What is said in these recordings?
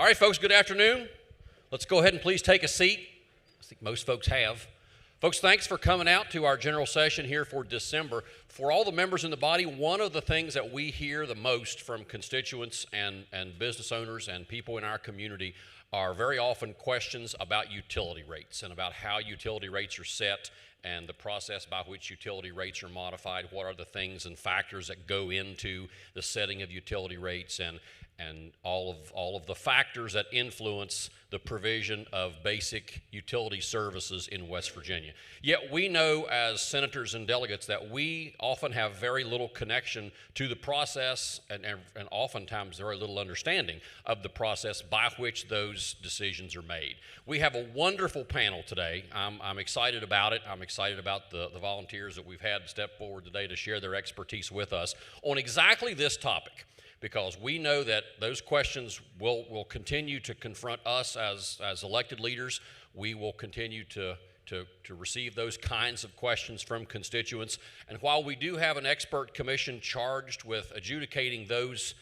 All right, folks, good afternoon. Let's go ahead and please take a seat. I think most folks have. Folks, thanks for coming out to our general session here for December. For all the members in the body, one of the things that we hear the most from constituents and business owners and people in our community are very often questions about utility rates and about how utility rates are set and the process by which utility rates are modified. What are the things and factors that go into the setting of utility rates and all of the factors that influence the provision of basic utility services in West Virginia. Yet we know as senators and delegates that we often have very little connection to the process and oftentimes very little understanding of the process by which those decisions are made. We have a wonderful panel today. I'm excited about it. I'm excited about the volunteers that we've had step forward today to share their expertise with us on exactly this topic, because we know that those questions will continue to confront us as elected leaders. We will continue to receive those kinds of questions from constituents. And while we do have an expert commission charged with adjudicating those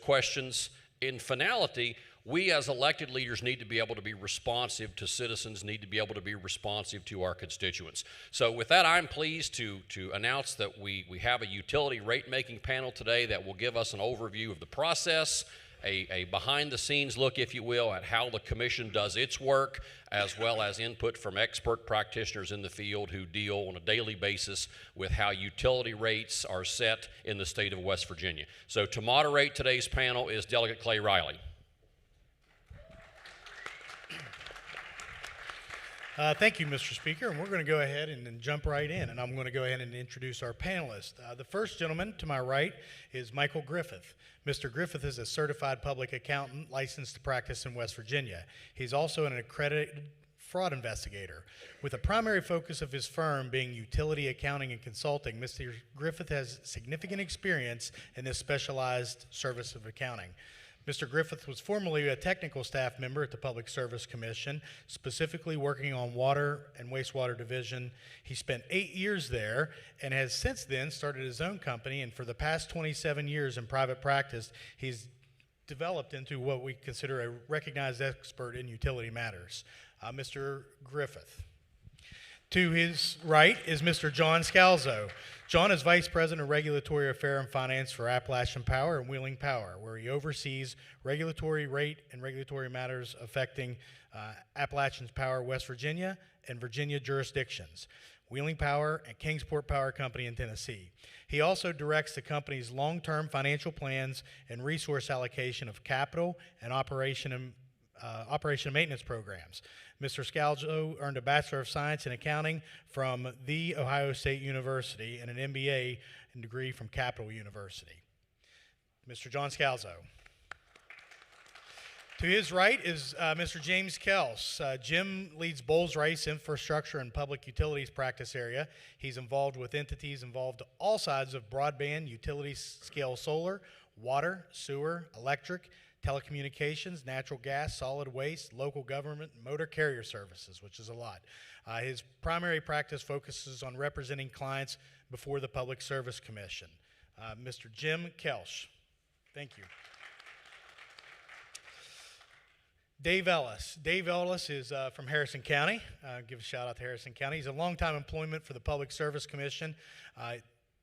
questions in finality, we as elected leaders need to be able to be responsive to citizens, need to be able to be responsive to our constituents. So with that, I'm pleased to announce that we have a utility rate-making panel today that will give us an overview of the process, a behind-the-scenes look, if you will, at how the commission does its work, as well as input from expert practitioners in the field who deal on a daily basis with how utility rates are set in the state of West Virginia. So to moderate today's panel is Delegate Clay Riley. Thank you, Mr. Speaker, and we're going to go ahead and jump right in, and I'm going to go ahead and introduce our panelists. The first gentleman to my right is Michael Griffith. Mr. Griffith is a certified public accountant licensed to practice in West Virginia. He's also an accredited fraud investigator. With a primary focus of his firm being utility accounting and consulting, Mr. Griffith has significant experience in this specialized service of accounting. Mr. Griffith was formerly a technical staff member at the Public Service Commission, specifically working on water and wastewater division. He spent 8 years there and has since then started his own company, and for the past 27 years in private practice, he's developed into what we consider a recognized expert in utility matters. Mr. Griffith. To his right is Mr. John Scalzo. John is Vice President of Regulatory Affairs and Finance for Appalachian Power and Wheeling Power, where he oversees regulatory rate and regulatory matters affecting Appalachian Power, West Virginia, and Virginia jurisdictions, Wheeling Power and Kingsport Power Company in Tennessee. He also directs the company's long-term financial plans and resource allocation of capital and operation and maintenance programs. Mr. Scalzo earned a Bachelor of Science in Accounting from The Ohio State University and an MBA degree from Capital University. Mr. John Scalzo. To his right is Mr. James Kels. Jim leads Bowles Rice Infrastructure and Public Utilities practice area. He's involved with entities involved all sides of broadband, utility scale solar, water, sewer, electric, telecommunications, natural gas, solid waste, local government, motor carrier services, which is a lot. His primary practice focuses on representing clients before the Public Service Commission. Mr. Jim Kelsch. Thank you. Dave Ellis. Dave Ellis is from Harrison County. Give a shout out to Harrison County. He's a longtime employment for the Public Service Commission.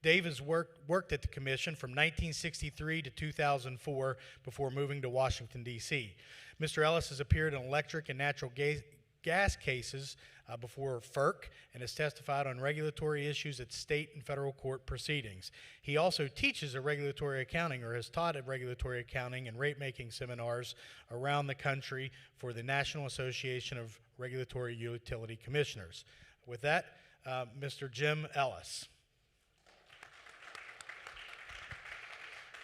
Dave has worked at the commission from 1963 to 2004 before moving to Washington, D.C. Mr. Ellis has appeared in electric and natural gas cases before FERC and has testified on regulatory issues at state and federal court proceedings. He also teaches a regulatory accounting or has taught at regulatory accounting and rate-making seminars around the country for the National Association of Regulatory Utility Commissioners. With that, Mr. Jim Ellis.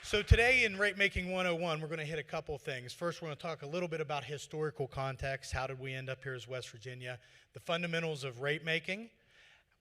So today in Rate Making 101, we're going to hit a couple of things. First, we're going to talk a little bit about historical context. How did we end up here as West Virginia? The fundamentals of rate making.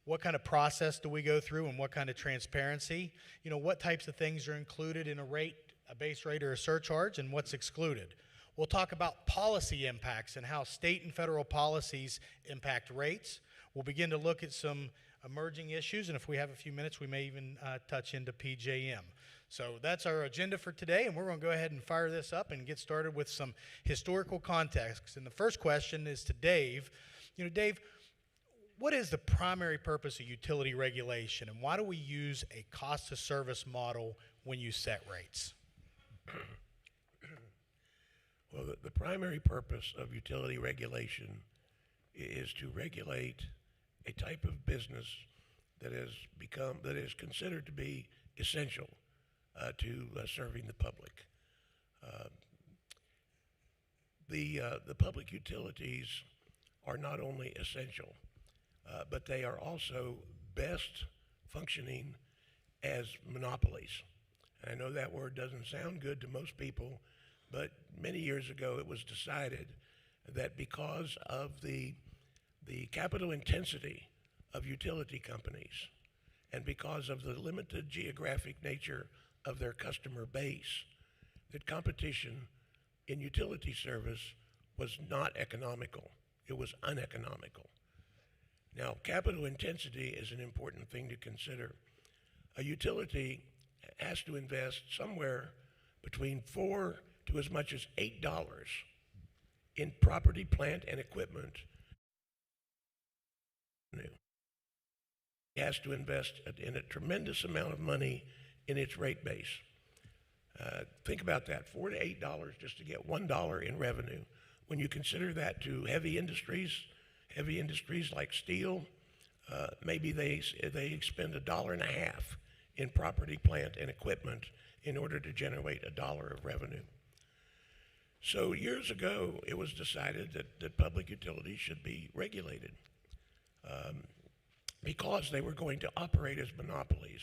What kind of process do we go through and what kind of transparency? You know, what types of things are included in a rate, a base rate or a surcharge, and what's excluded? We'll talk about policy impacts and how state and federal policies impact rates. We'll begin to look at some emerging issues, and if we have a few minutes, we may even touch into PJM. So that's our agenda for today, and we're going to go ahead and fire this up and get started with some historical context. And the first question is to Dave. Dave, what is the primary purpose of utility regulation, and why do we use a cost of service model when you set rates? Well, the primary purpose of utility regulation is to regulate a type of business that is considered to be essential to serving the public. The public utilities are not only essential, but they are also best functioning as monopolies. And I know that word doesn't sound good to most people, but many years ago it was decided that because of the capital intensity of utility companies and because of the limited geographic nature of their customer base, that competition in utility service was not economical. It was uneconomical. Now, capital intensity is an important thing to consider. A utility has to invest somewhere between $4 to as much as $8 in property, plant, and equipment. It has to invest in a tremendous amount of money in its rate base. Think about that, $4 to $8 just to get $1 in revenue. When you consider that to heavy industries like steel, maybe they spend $1.50 in property, plant, and equipment in order to generate $1 of revenue. So years ago, it was decided that public utilities should be regulated because they were going to operate as monopolies.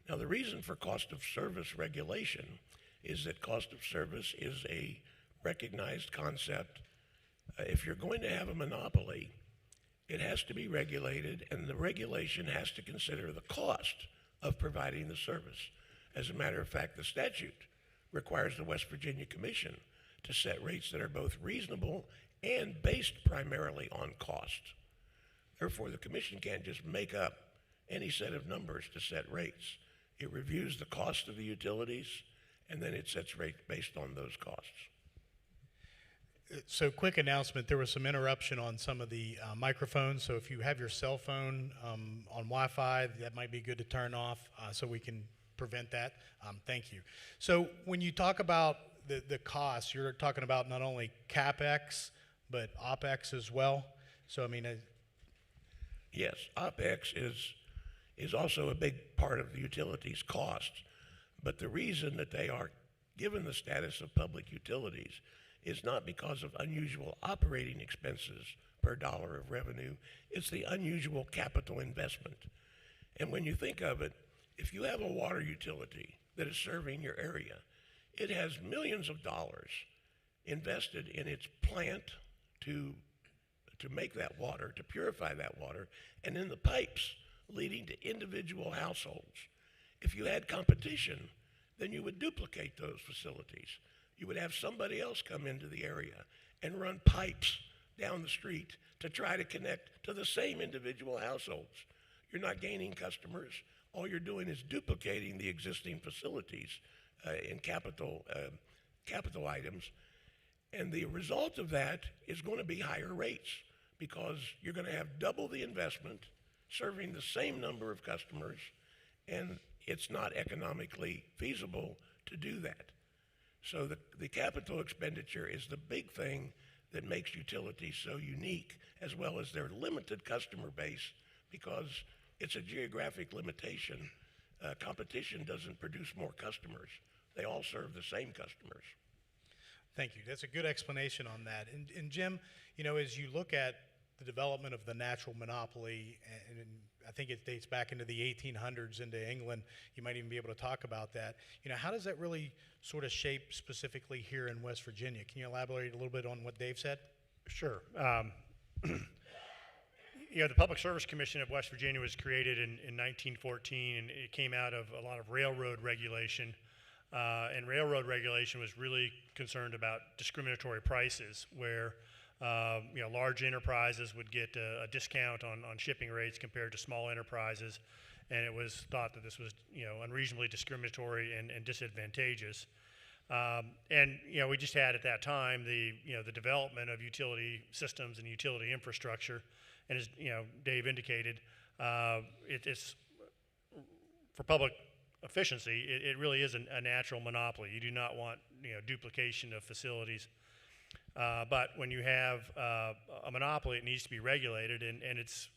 Now, the reason for cost of service regulation is that cost of service is a recognized concept. If you're going to have a monopoly, it has to be regulated, and the regulation has to consider the cost of providing the service. As a matter of fact, the statute requires the West Virginia Commission to set rates that are both reasonable and based primarily on cost. Therefore, the commission can't just make up any set of numbers to set rates. It reviews the cost of the utilities, and then it sets rates based on those costs. So, quick announcement, there was some interruption on some of the microphones, so if you have your cell phone on Wi-Fi, that might be good to turn off so we can prevent that. Thank you. So when you talk about the costs, you're talking about not only CapEx, but OpEx as well? So, I mean... Yes, OpEx is also a big part of the utilities' cost, but the reason that they are given the status of public utilities is not because of unusual operating expenses per dollar of revenue. It's the unusual capital investment. And when you think of it, if you have a water utility that is serving your area, it has millions of dollars invested in its plant to make that water, to purify that water, and in the pipes leading to individual households. If you had competition, then you would duplicate those facilities. You would have somebody else come into the area and run pipes down the street to try to connect to the same individual households. You're not gaining customers. All you're doing is duplicating the existing facilities in capital items. And the result of that is going to be higher rates because you're going to have double the investment serving the same number of customers, and it's not economically feasible to do that. So the capital expenditure is the big thing that makes utilities so unique, as well as their limited customer base, because it's a geographic limitation. Competition doesn't produce more customers. They all serve the same customers. Thank you. That's a good explanation on that. And Jim, as you look at the development of the natural monopoly, and I think it dates back into the 1800s into England, you might even be able to talk about that. How does that really sort of shape specifically here in West Virginia? Can you elaborate a little bit on what Dave said? Sure. The Public Service Commission of West Virginia was created in 1914, and it came out of a lot of railroad regulation. And railroad regulation was really concerned about discriminatory prices, where large enterprises would get a discount on shipping rates compared to small enterprises, and it was thought that this was, unreasonably discriminatory and disadvantageous. And we just had at that time the development of utility systems and utility infrastructure, and as Dave indicated, it's for public efficiency. It really is a natural monopoly. You do not want duplication of facilities, but when you have a monopoly, it needs to be regulated, and it's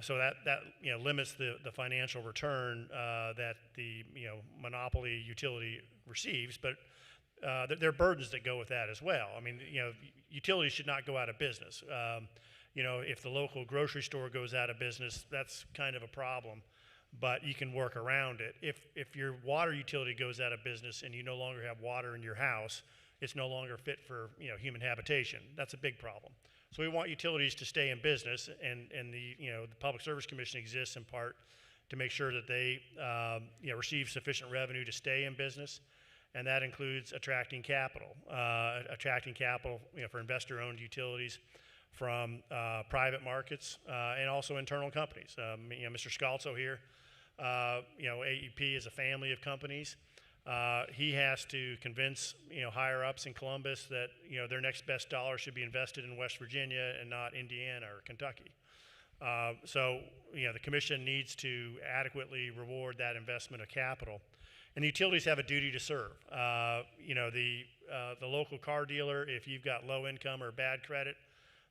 so that limits the financial return that the monopoly utility receives, but there are burdens that go with that as well. I mean, utilities should not go out of business. If the local grocery store goes out of business, that's kind of a problem, but you can work around it. If your water utility goes out of business and you no longer have water in your house, it's no longer fit for human habitation. That's a big problem. So we want utilities to stay in business, and the Public Service Commission exists in part to make sure that they receive sufficient revenue to stay in business, and that includes attracting capital for investor-owned utilities from private markets and also internal companies. Mr. Scalzo here, AEP is a family of companies. He has to convince higher ups in Columbus that their next best dollar should be invested in West Virginia and not Indiana or Kentucky. So the commission needs to adequately reward that investment of capital, and the utilities have a duty to serve. The local car dealer, if you've got low income or bad credit,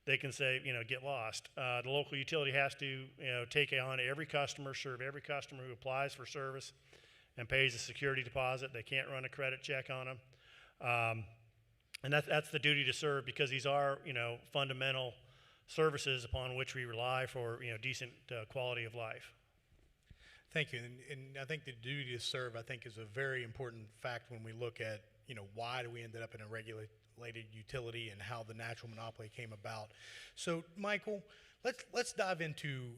they can say get lost. The local utility has to take on every customer, serve every customer who applies for service and pays a security deposit. They can't run a credit check on them. And that's the duty to serve, because these are, fundamental services upon which we rely for, decent quality of life. Thank you. And I think the duty to serve, I think, is a very important fact when we look at, why do we ended up in a regulated utility and how the natural monopoly came about. So, Michael, let's dive into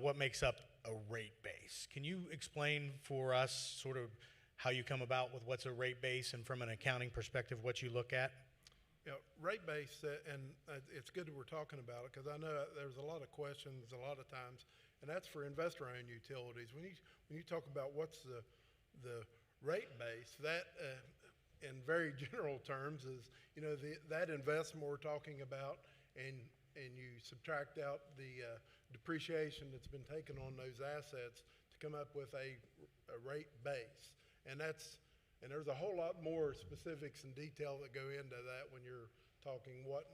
what makes up a rate base. Can you explain for us sort of how you come about with what's a rate base, and from an accounting perspective, what you look at? Rate base, and it's good that we're talking about it, because I know there's a lot of questions a lot of times, and that's for investor-owned utilities. When you talk about what's the rate base, that in very general terms is that investment we're talking about, and you subtract out the depreciation that's been taken on those assets to come up with a rate base. And there's a whole lot more specifics and detail that go into that when you're talking what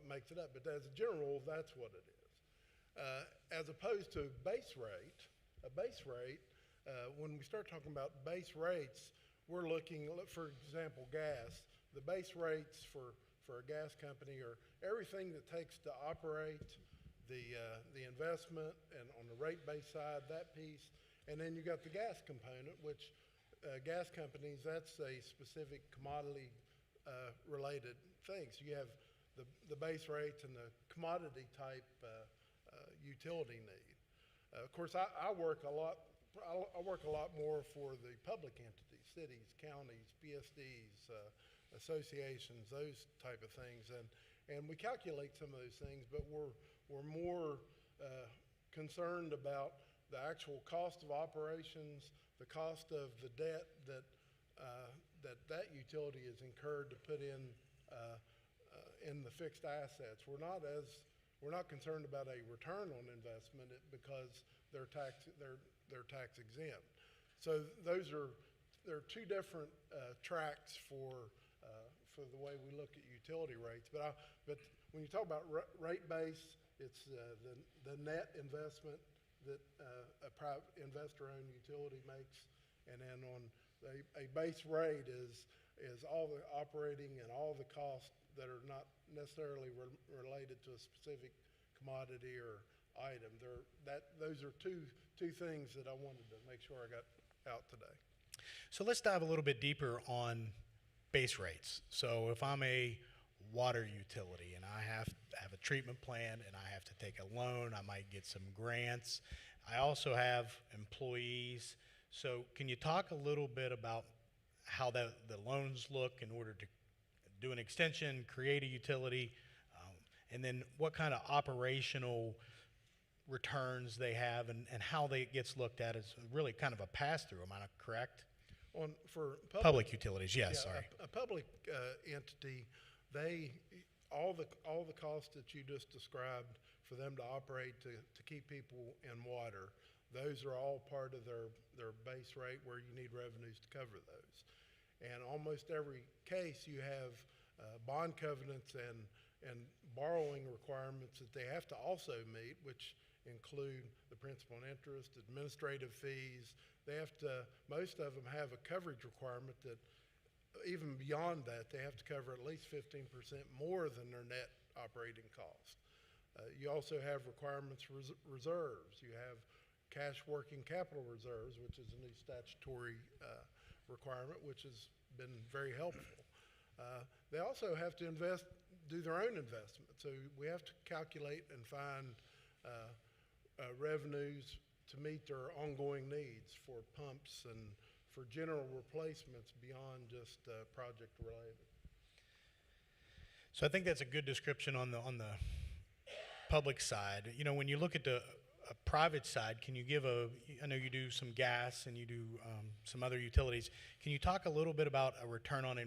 makes it up. But as a general rule, that's what it is. As opposed to base rate, when we start talking about base rates, we're looking, for example, gas. The base rates for a gas company are everything that takes to operate the investment, and on the rate base side, that piece. And then you got the gas component, which gas companies, that's a specific commodity related thing. So you have the base rates and the commodity type utility need. Of course, I work a lot more for the public entities, cities, counties, PSDs, associations, those type of things, and we calculate some of those things, but we're more concerned about the actual cost of operations, the cost of the debt that utility is incurred to put in the fixed assets. We're not concerned about a return on investment because they're tax exempt. So there are two different tracks for the way we look at utility rates. But when you talk about rate base, it's the net investment that a private investor-owned utility makes, and then on a base rate is all the operating and all the costs that are not necessarily related to a specific commodity or item. Those are two things that I wanted to make sure I got out today. So let's dive a little bit deeper on base rates. So if I'm a water utility and I have a treatment plan and I have to take a loan, I might get some grants. I also have employees. So can you talk a little bit about how the loans look in order to do an extension, create a utility, and then what kind of operational returns they have and how it gets looked at is really kind of a pass-through, am I not correct? For Public utilities, yes, yeah, sorry. a public entity, all the costs that you just described for them to operate to keep people in water, those are all part of their base rate where you need revenues to cover those. And almost every case you have bond covenants and borrowing requirements that they have to also meet, which include the principal and interest, administrative fees. Most of them have a coverage requirement that even beyond that, they have to cover at least 15% more than their net operating cost. You also have requirements for reserves. You have cash working capital reserves, which is a new statutory requirement, which has been very helpful. They also have to do their own investment. So we have to calculate and find revenues to meet their ongoing needs for pumps and for general replacements beyond just project related. So I think that's a good description on the public side. You know, when you look at the private side, can you give I know you do some gas and you do some other utilities. Can you talk a little bit about a return on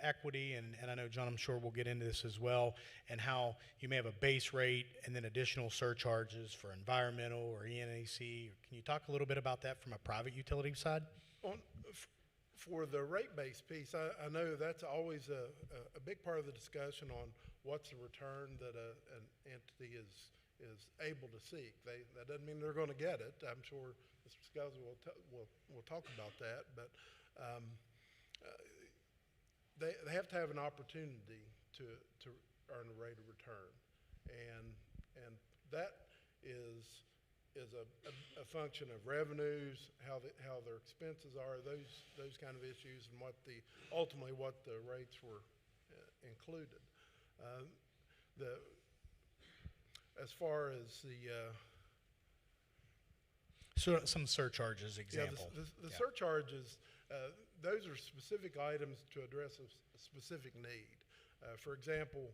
equity? And I know, John, I'm sure we'll get into this as well, and how you may have a base rate and then additional surcharges for environmental or ENAC. Can you talk a little bit about that from a private utility side? For the rate-based piece, I know that's always a big part of the discussion on what's the return that an entity is able to seek. That doesn't mean they're going to get it. I'm sure Mr. Scuzzy will talk about that, but they have to have an opportunity to earn a rate of return, and that is a function of revenues, how their expenses are, those kind of issues, and ultimately what the rates were included. As far as some surcharges example. The surcharges, those are specific items to address a specific need. For example,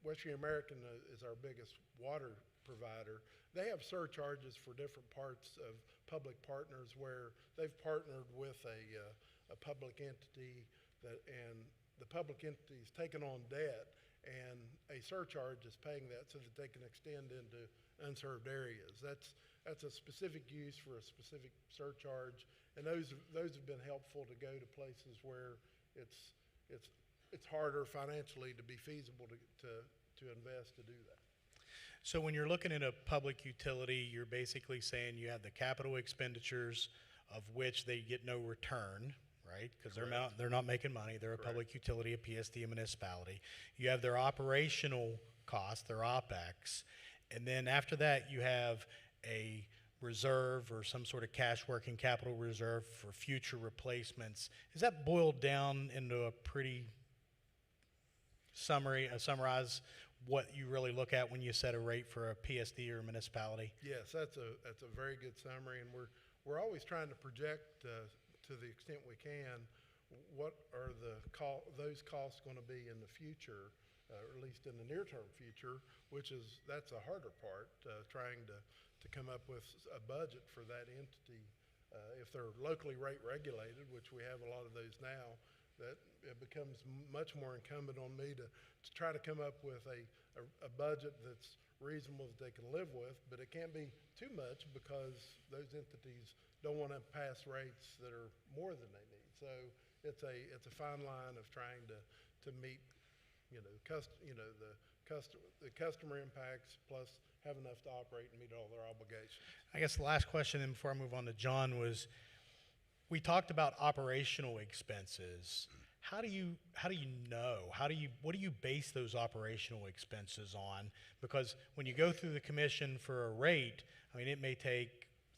Western American is our biggest water provider. They have surcharges for different parts of public partners where they've partnered with a public entity and the public entity is taken on debt, and a surcharge is paying that so that they can extend into unserved areas. That's a specific use for a specific surcharge, and those have been helpful to go to places where it's harder financially to be feasible to invest to do that. So when you're looking at a public utility, you're basically saying you have the capital expenditures of which they get no return, right? Because they're not making money. They're a public utility, a PSD, a municipality. You have their operational costs, their OpEx, and then after that you have a reserve or some sort of cash working capital reserve for future replacements. Is that boiled down into a pretty summarize what you really look at when you set a rate for a PSD or a municipality? Yes, that's a very good summary, and we're always trying to project to the extent we can what are those costs going to be in the future, or at least in the near-term future, that's a harder part, trying to come up with a budget for that entity. If they're locally rate regulated, which we have a lot of those now, that it becomes much more incumbent on me to try to come up with a budget that's reasonable that they can live with, but it can't be too much because those entities don't want to pass rates that are more than they need. So it's a fine line of trying to meet the customer impacts plus have enough to operate and meet all their obligations. I guess the last question, and before I move on to John, was we talked about operational expenses. What do you base those operational expenses on? Because when you go through the commission for a rate, I mean, it may take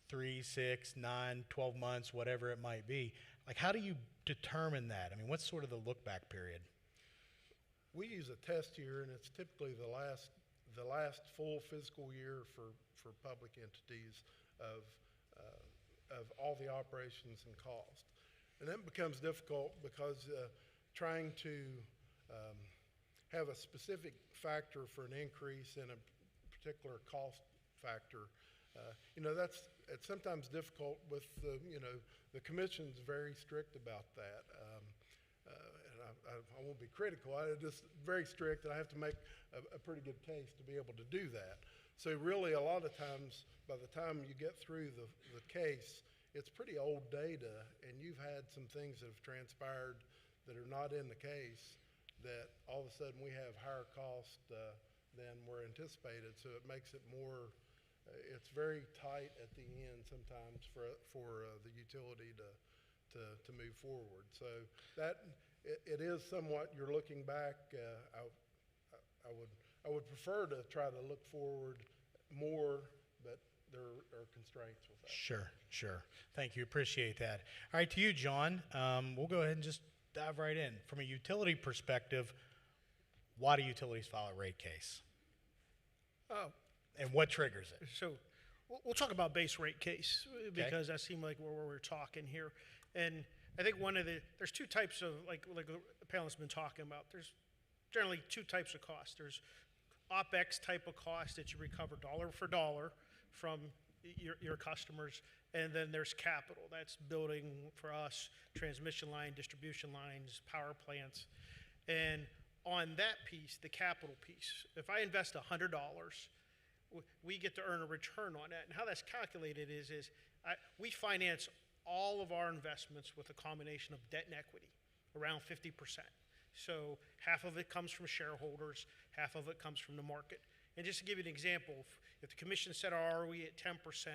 3, 6, 9, 12 months, whatever it might be. Like, how do you determine that? I mean, what's sort of the look back period? We use a test year, and it's typically the last full fiscal year for public entities of all the operations and cost. And that becomes difficult because trying to have a specific factor for an increase in a particular cost factor. It's sometimes difficult with the commission's very strict about that. And I won't be critical. I'm just very strict, and I have to make a pretty good case to be able to do that. So really, a lot of times, by the time you get through the case, it's pretty old data, and you've had some things that have transpired that are not in the case that all of a sudden we have higher cost than were anticipated. So it makes it more, it's very tight at the end sometimes for the utility to move forward. So that it is somewhat, you're looking back. I would prefer to try to look forward more, but there are constraints with that. Sure. Thank you. Appreciate that. All right, to you, John. We'll go ahead and just dive right in. From a utility perspective, why do utilities file a rate case? Oh, And what triggers it? so we'll talk about base rate case because that seemed like where we're talking here. And I think there's two types of, like the panelist's been talking about, there's generally two types of costs. There's OpEx type of cost that you recover dollar for dollar from your customers, and then there's capital. That's building for us, transmission line, distribution lines, power plants. And on that piece, the capital piece, if I invest $100, we get to earn a return on that. And how that's calculated is we finance all of our investments with a combination of debt and equity, around 50%. So half of it comes from shareholders, half of it comes from the market. And just to give you an example, if the commission set our ROE at 10%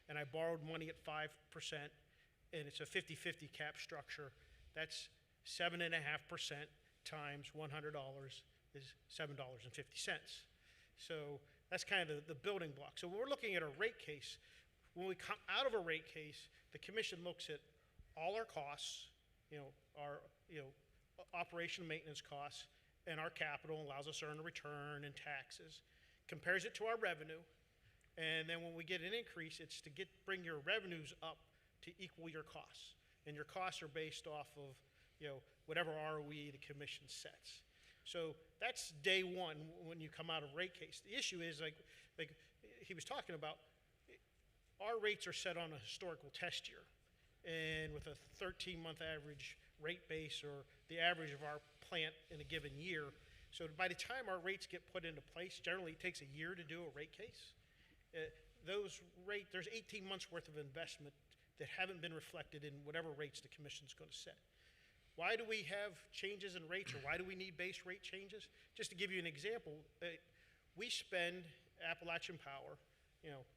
and I borrowed money at 5% and it's a 50-50 cap structure, that's 7.5% times $100 is $7.50. So that's kind of the building block. So when we're looking at a rate case, when we come out of a rate case, the commission looks at all our costs, our operation and maintenance costs, and our capital, allows us to earn a return and taxes, compares it to our revenue, and then when we get an increase, it's to bring your revenues up to equal your costs. And your costs are based off of whatever ROE the commission sets. So that's day one when you come out of rate case. The issue is like he was talking about, our rates are set on a historical test year, and with a 13-month average rate base or the average of our plant in a given year. So by the time our rates get put into place, generally it takes a year to do a rate case. There's 18 months worth of investment that haven't been reflected in whatever rates the commission's going to set. Why do we have changes in rates, or why do we need base rate changes? Just to give you an example, we spend, Appalachian Power,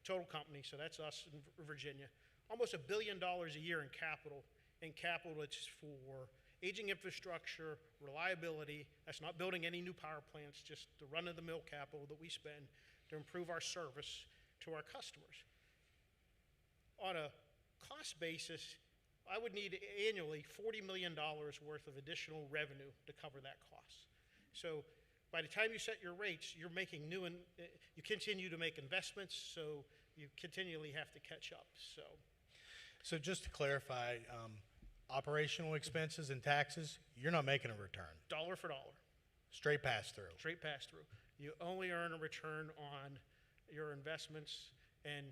total company, so that's us in Virginia, almost $1 billion a year in capital. And capital, it's for aging infrastructure, reliability. That's not building any new power plants, just the run-of-the-mill capital that we spend to improve our service to our customers. On a cost basis, I would need annually $40 million worth of additional revenue to cover that cost. So by the time you set your rates, you're making you continue to make investments, so you continually have to catch up. So just to clarify, operational expenses and taxes, you're not making a return. Dollar for dollar. Straight pass through. Straight pass through. You only earn a return on your investments, and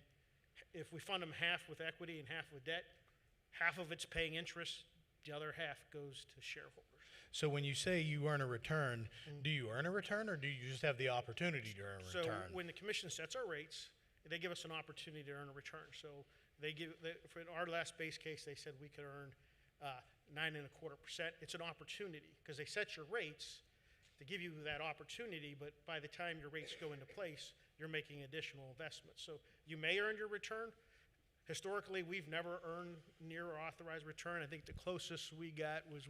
if we fund them half with equity and half with debt, half of it's paying interest, the other half goes to shareholders. So when you say you earn a return, do you earn a return, or do you just have the opportunity to earn a return? So when the commission sets our rates, they give us an opportunity to earn a return. So for our last base case, they said we could earn 9.25%. It's an opportunity because they set your rates to give you that opportunity, but by the time your rates go into place, you're making additional investments. So you may earn your return. Historically, we've never earned near our authorized return. I think the closest we got was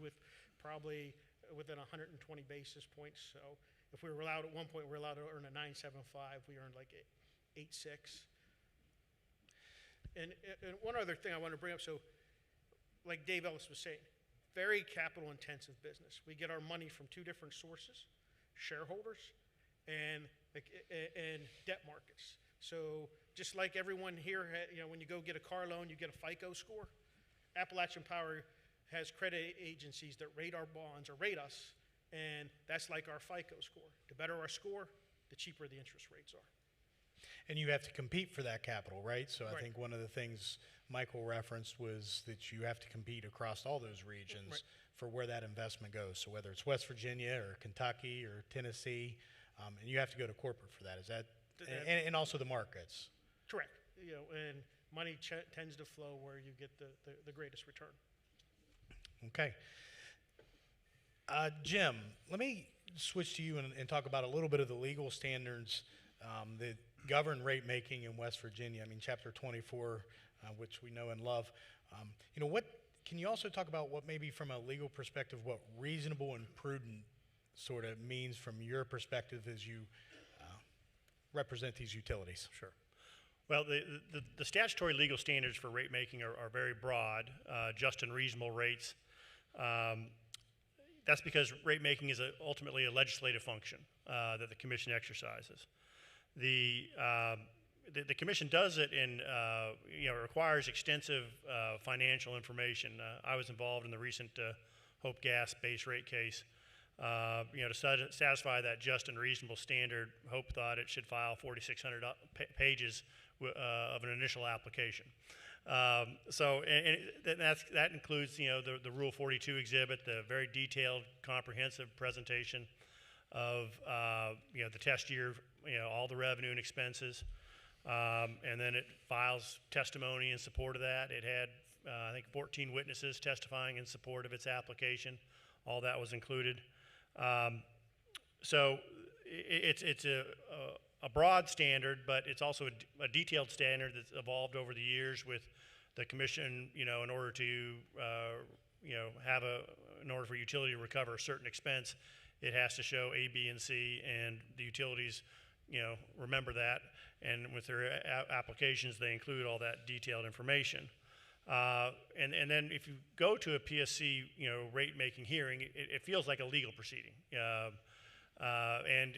probably within 120 basis points. So if we were allowed at one point, we were allowed to earn a 9.75. We earned like 8.6. And one other thing I want to bring up, so like Dave Ellis was saying, very capital intensive business. We get our money from two different sources, shareholders and debt markets. So just like everyone here, when you go get a car loan, you get a FICO score. Appalachian Power has credit agencies that rate our bonds or rate us, and that's like our FICO score. The better our score, the cheaper the interest rates are. And you have to compete for that capital, right? So I Right. think one of the things Michael referenced was that you have to compete across all those regions Right. for where that investment goes. So whether it's West Virginia or Kentucky or Tennessee, and you have to go to corporate for that. Is that, and also the markets? Correct. And money tends to flow where you get the greatest return. Okay. Jim, let me switch to you and talk about a little bit of the legal standards that govern rate making in West Virginia. I mean, Chapter 24, which we know and love. What can you also talk about what maybe from a legal perspective, what reasonable and prudent sort of means from your perspective as you represent these utilities? Sure. Well, the statutory legal standards for rate making are very broad, just and reasonable rates. That's because rate making is ultimately a legislative function that the commission exercises. The commission does it in, requires extensive financial information. I was involved in the recent Hope Gas base rate case. To satisfy that just and reasonable standard, Hope thought it should file 4,600 pages of an initial application. That includes, the Rule 42 exhibit, the very detailed, comprehensive presentation of, the test year, all the revenue and expenses. And then it files testimony in support of that. It had, I think, 14 witnesses testifying in support of its application. All that was included. So it's a broad standard, but it's also a detailed standard that's evolved over the years with the commission, in order to, in order for utility to recover a certain expense, it has to show A, B, and C, and the utilities, remember that, and with their applications, they include all that detailed information. And then if you go to a PSC, rate-making hearing, it feels like a legal proceeding. And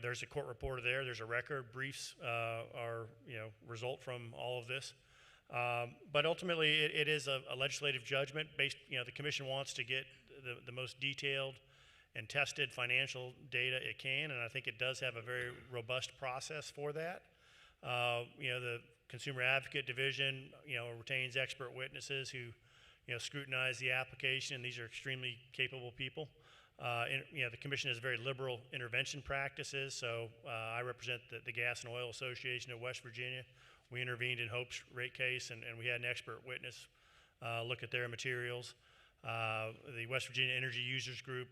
there's a court reporter there. There's a record. Briefs result from all of this. But ultimately, it is a legislative judgment based. The commission wants to get the most detailed and tested financial data it can, and I think it does have a very robust process for that. The Consumer Advocate Division, retains expert witnesses who, scrutinize the application, and these are extremely capable people. The commission has very liberal intervention practices, so I represent the Gas and Oil Association of West Virginia. We intervened in Hope's rate case, and we had an expert witness look at their materials. The West Virginia Energy Users Group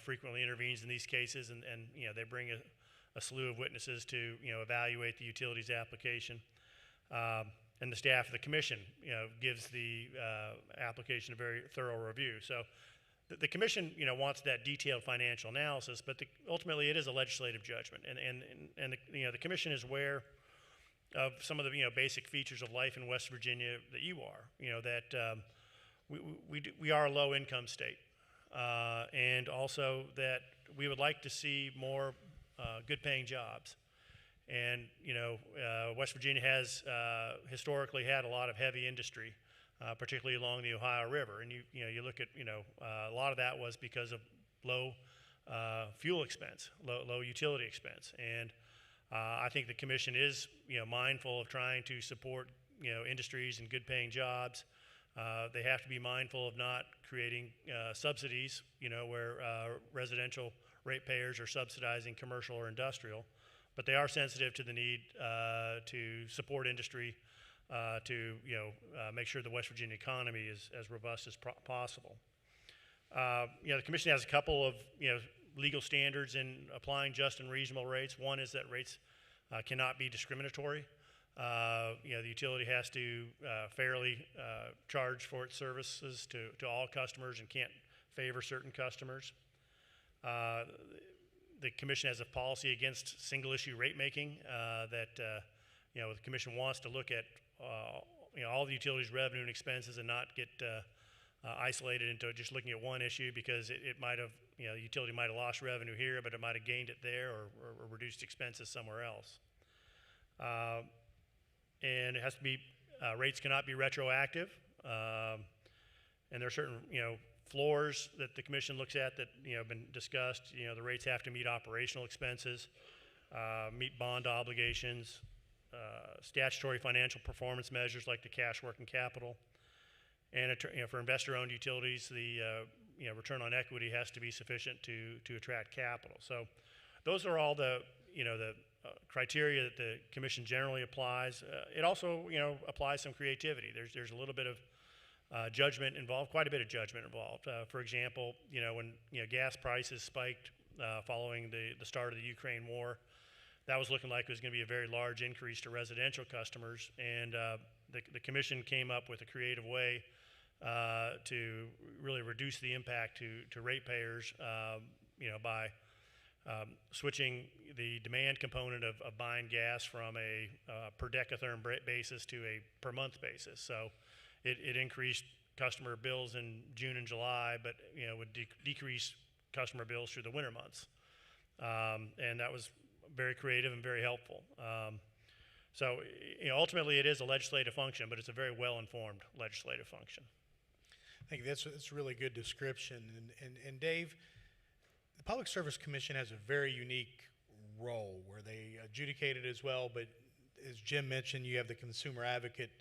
frequently intervenes in these cases, and they bring a slew of witnesses to evaluate the utilities application. And the staff of the commission gives the application a very thorough review. So the commission wants that detailed financial analysis, but ultimately it is a legislative judgment, and the commission is aware of some of the basic features of life in West Virginia that you are, that we are a low income state, and also that we would like to see more good paying jobs. And West Virginia has historically had a lot of heavy industry, particularly along the Ohio River. And you look at a lot of that was because of low fuel expense, low utility expense. And I think the commission is mindful of trying to support industries and good paying jobs. They have to be mindful of not creating subsidies, where residential ratepayers are subsidizing commercial or industrial. But they are sensitive to the need to support industry, to make sure the West Virginia economy is as robust as possible. The commission has a couple of legal standards in applying just and reasonable rates. One is that rates cannot be discriminatory. The utility has to fairly charge for its services to all customers and can't favor certain customers. The commission has a policy against single-issue rate making. That the commission wants to look at all the utilities' revenue and expenses and not get isolated into just looking at one issue, because it might have the utility might have lost revenue here, but it might have gained it there, or reduced expenses somewhere else. And it has to be rates cannot be retroactive, and there are certain floors that the commission looks at that have been discussed. The rates have to meet operational expenses. meet bond obligations, statutory financial performance measures like the cash working capital, and for investor-owned utilities, the return on equity has to be sufficient to attract capital. So those are all the criteria that the commission generally applies. It also applies some creativity. There's a little bit of judgment involved, quite a bit of judgment involved. For example, when gas prices spiked following the start of the Ukraine war, that was looking like it was going to be a very large increase to residential customers, and the commission came up with a creative way to really reduce the impact to ratepayers, by switching the demand component of buying gas from a per decatherm basis to a per month basis. So it increased customer bills in June and July, but would decrease customer bills through the winter months, and that was very creative and very helpful. So ultimately it is a legislative function, but it's a very well-informed legislative function. I think that's a really good description. And Dave, the Public Service Commission has a very unique role where they adjudicate it as well, but as Jim mentioned, you have the Consumer Advocate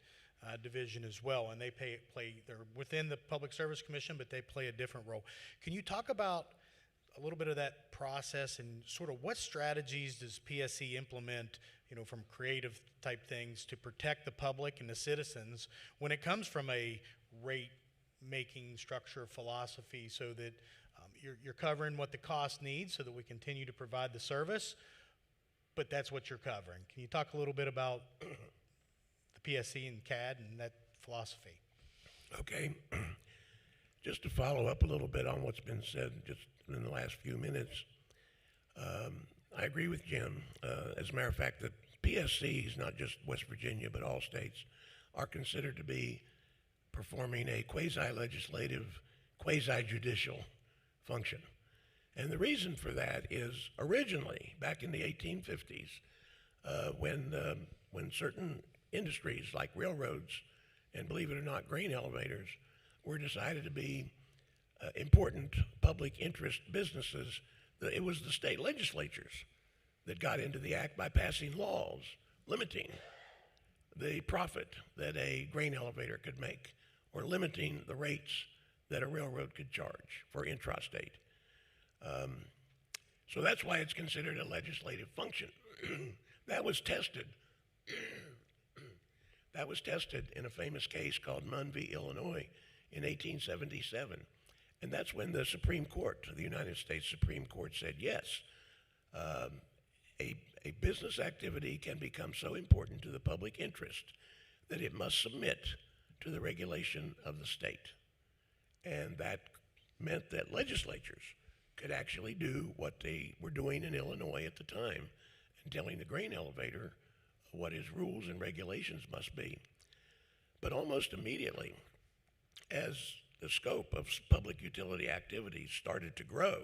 division as well, and they're within the Public Service Commission, but they play a different role. Can you talk about a little bit of that process and sort of what strategies does PSC implement, from creative type things to protect the public and the citizens when it comes from a rate making structure philosophy, so that you're covering what the cost needs so that we continue to provide the service, but that's what you're covering. Can you talk a little bit about the PSC and CAD and that philosophy? Okay. Just to follow up a little bit on what's been said just in the last few minutes, I agree with Jim. As a matter of fact, the PSCs, not just West Virginia, but all states, are considered to be performing a quasi-legislative, quasi-judicial function. And the reason for that is originally, back in the 1850s, when certain industries like railroads and, believe it or not, grain elevators were decided to be important public interest businesses, it was the state legislatures that got into the act by passing laws limiting the profit that a grain elevator could make, or limiting the rates that a railroad could charge for intrastate. So that's why it's considered a legislative function. That was tested. That was tested in a famous case called Munn v. Illinois in 1877. And that's when the Supreme Court, the United States Supreme Court, said yes, a business activity can become so important to the public interest that it must submit to the regulation of the state. And that meant that legislatures could actually do what they were doing in Illinois at the time and telling the grain elevator what his rules and regulations must be. But almost immediately, as the scope of public utility activities started to grow,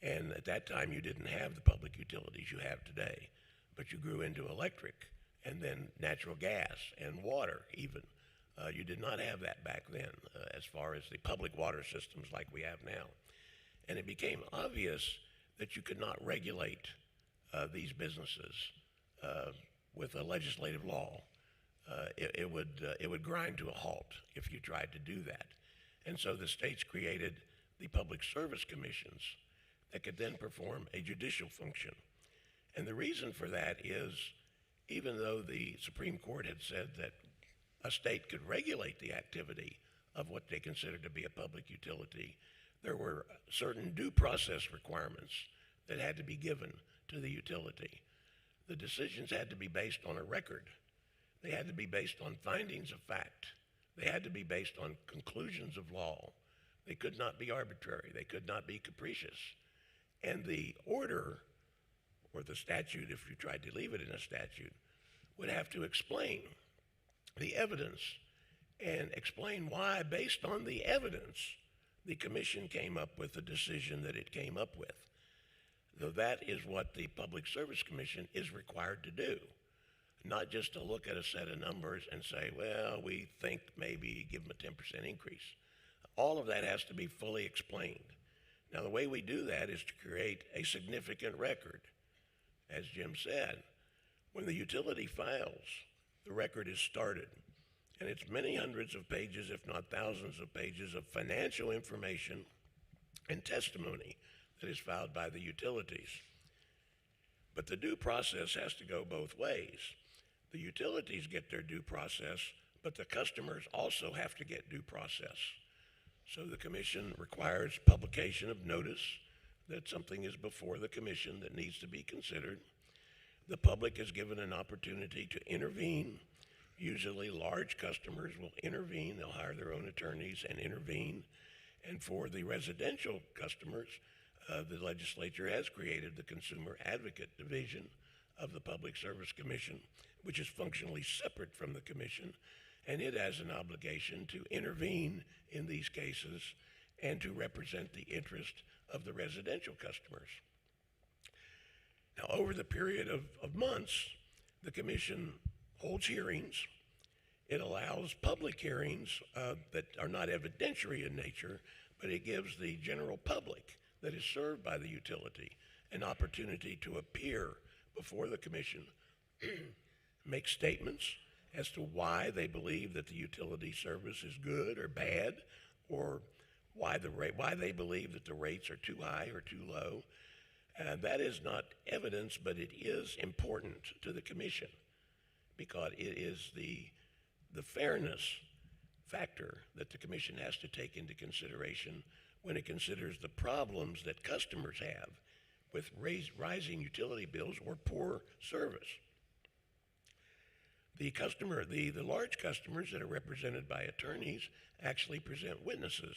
and at that time you didn't have the public utilities you have today, but you grew into electric and then natural gas and water even. You did not have that back then as far as the public water systems like we have now. And it became obvious that you could not regulate these businesses with a legislative law. It would grind to a halt if you tried to do that. And so the states created the public service commissions that could then perform a judicial function. And the reason for that is, even though the Supreme Court had said that a state could regulate the activity of what they considered to be a public utility, there were certain due process requirements that had to be given to the utility. The decisions had to be based on a record. They had to be based on findings of fact. They had to be based on conclusions of law. They could not be arbitrary. They could not be capricious. And the order, or the statute, if you tried to leave it in a statute, would have to explain the evidence and explain why, based on the evidence, the commission came up with the decision that it came up with. Though that is what the Public Service Commission is required to do. Not just to look at a set of numbers and say, well, we think maybe give them a 10% increase. All of that has to be fully explained. Now, the way we do that is to create a significant record. as Jim said, when the utility files, the record is started. And it's many hundreds of pages, if not thousands of pages, of financial information and testimony that is filed by the utilities. But the due process has to go both ways. The utilities get their due process, but the customers also have to get due process. So the commission requires publication of notice that something is before the commission that needs to be considered. The public is given an opportunity to intervene. Usually large customers will intervene. They'll hire their own attorneys and intervene. And for the residential customers, the legislature has created the Consumer Advocate Division of the Public Service Commission, which is functionally separate from the commission, and it has an obligation to intervene in these cases and to represent the interest of the residential customers. Now, over the period of months, the commission holds hearings. It allows public hearings that are not evidentiary in nature, but it gives the general public that is served by the utility an opportunity to appear before the commission, make statements as to why they believe that the utility service is good or bad, or why they believe that the rates are too high or too low. That is not evidence, but it is important to the commission because it is the fairness factor that the commission has to take into consideration when it considers the problems that customers have with rising utility bills or poor service. The large customers that are represented by attorneys actually present witnesses.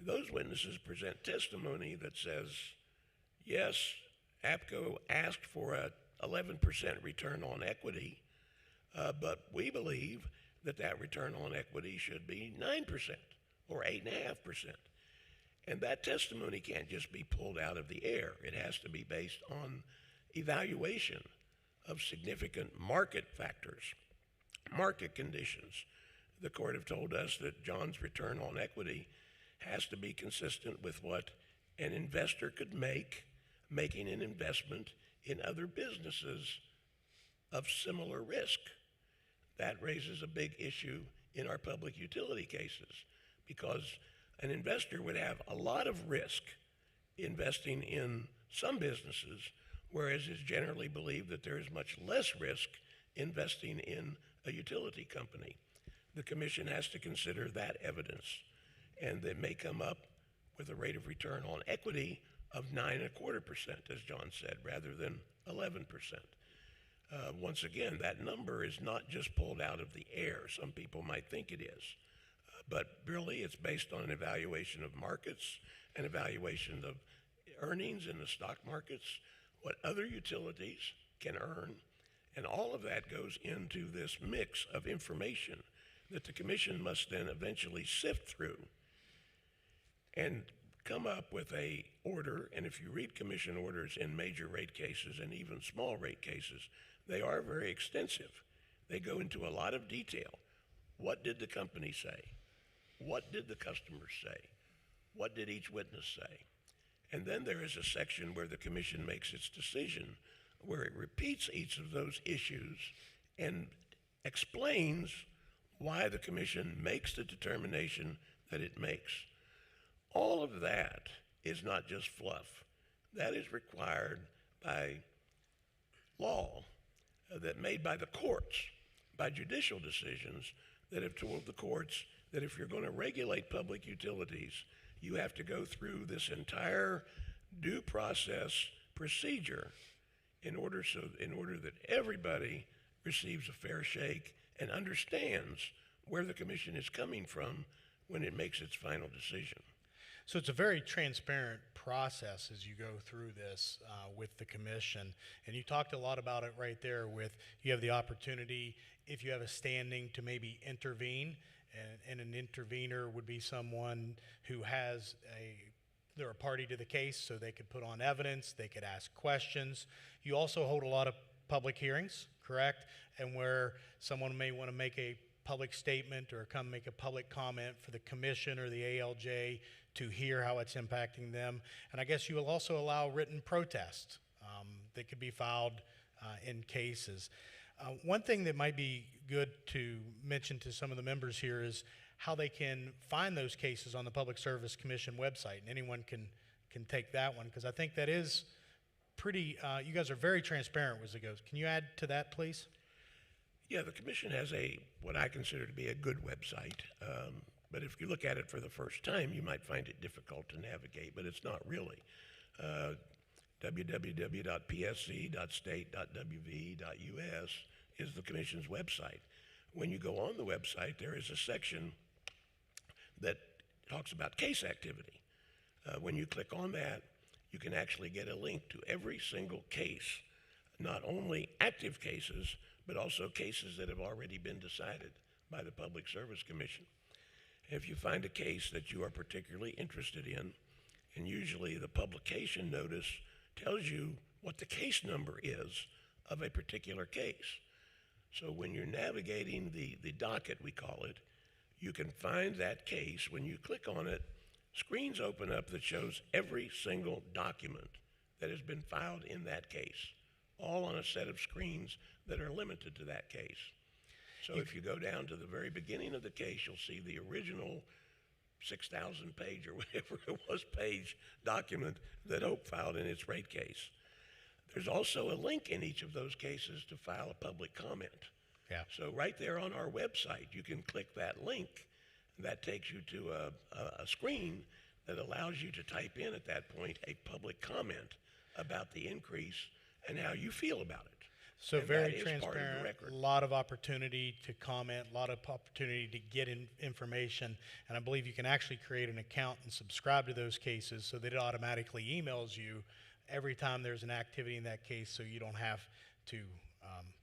Those witnesses present testimony that says, yes, APCO asked for a 11% return on equity, but we believe that that return on equity should be 9% or 8.5%. And that testimony can't just be pulled out of the air. It has to be based on evaluation of significant market factors, market conditions. The court have told us that John's return on equity has to be consistent with what an investor could make making an investment in other businesses of similar risk. That raises a big issue in our public utility cases because an investor would have a lot of risk investing in some businesses, whereas it's generally believed that there is much less risk investing in a utility company. The commission has to consider that evidence, and they may come up with a rate of return on equity of 9.25%, as John said, rather than 11%. Once again, that number is not just pulled out of the air. Some people might think it is. But really, it's based on an evaluation of markets, an evaluation of earnings in the stock markets, what other utilities can earn, and all of that goes into this mix of information that the commission must then eventually sift through and come up with a order. And if you read commission orders in major rate cases and even small rate cases, they are very extensive. They go into a lot of detail. What did the company say? What did the customers say? What did each witness say? And then there is a section where the commission makes its decision, where it repeats each of those issues and explains why the commission makes the determination that it makes. All of that is not just fluff. That is required by law that made by the courts, by judicial decisions that have told the courts that if you're going to regulate public utilities, you have to go through this entire due process procedure in order that everybody receives a fair shake and understands where the commission is coming from when it makes its final decision. So it's a very transparent process as you go through this with the commission. And you talked a lot about it right there with you have the opportunity, if you have a standing, to maybe intervene. And an intervener would be someone who has they're a party to the case, so they could put on evidence, they could ask questions. You also hold a lot of public hearings, correct? And where someone may want to make a public statement or come make a public comment for the commission or the ALJ to hear how it's impacting them. And I guess you will also allow written protest that could be filed in cases. One thing that might be good to mention to some of the members here is how they can find those cases on the Public Service Commission website. And anyone can take that one, because I think that is pretty, you guys are very transparent as it goes. Can you add to that, please? Yeah, the commission has what I consider to be a good website. But if you look at it for the first time, you might find it difficult to navigate, but it's not really. www.psc.state.wv.us is the commission's website. When you go on the website, there is a section that talks about case activity. When you click on that, you can actually get a link to every single case, not only active cases, but also cases that have already been decided by the Public Service Commission. If you find a case that you are particularly interested in, and usually the publication notice tells you what the case number is of a particular case. So when you're navigating the docket, we call it, you can find that case. When you click on it, screens open up that shows every single document that has been filed in that case, all on a set of screens that are limited to that case. So if you go down to the very beginning of the case, you'll see the original 6,000 page or whatever it was page document that Oak filed in its rate case. There's also a link in each of those cases to file a public comment. Yeah. So right there on our website, you can click that link. That takes you to a screen that allows you to type in at that point a public comment about the increase and how you feel about it. So And very that is part of the transparent, record. a lot of opportunity to comment, a lot of opportunity to get information, and I believe you can actually create an account and subscribe to those cases so that it automatically emails you every time there's an activity in that case, so you don't have to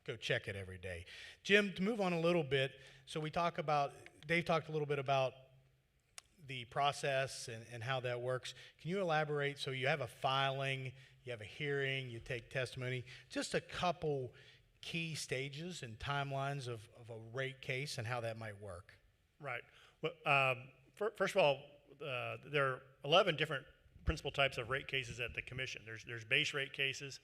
go check it every day. Jim, to move on a little bit, so Dave talked a little bit about the process and how that works. Can you elaborate? So you have a filing, you have a hearing, you take testimony, just a couple key stages and timelines of a rate case and how that might work. Right. Well, first of all, there are 11 different principal types of rate cases at the commission. There's base rate cases,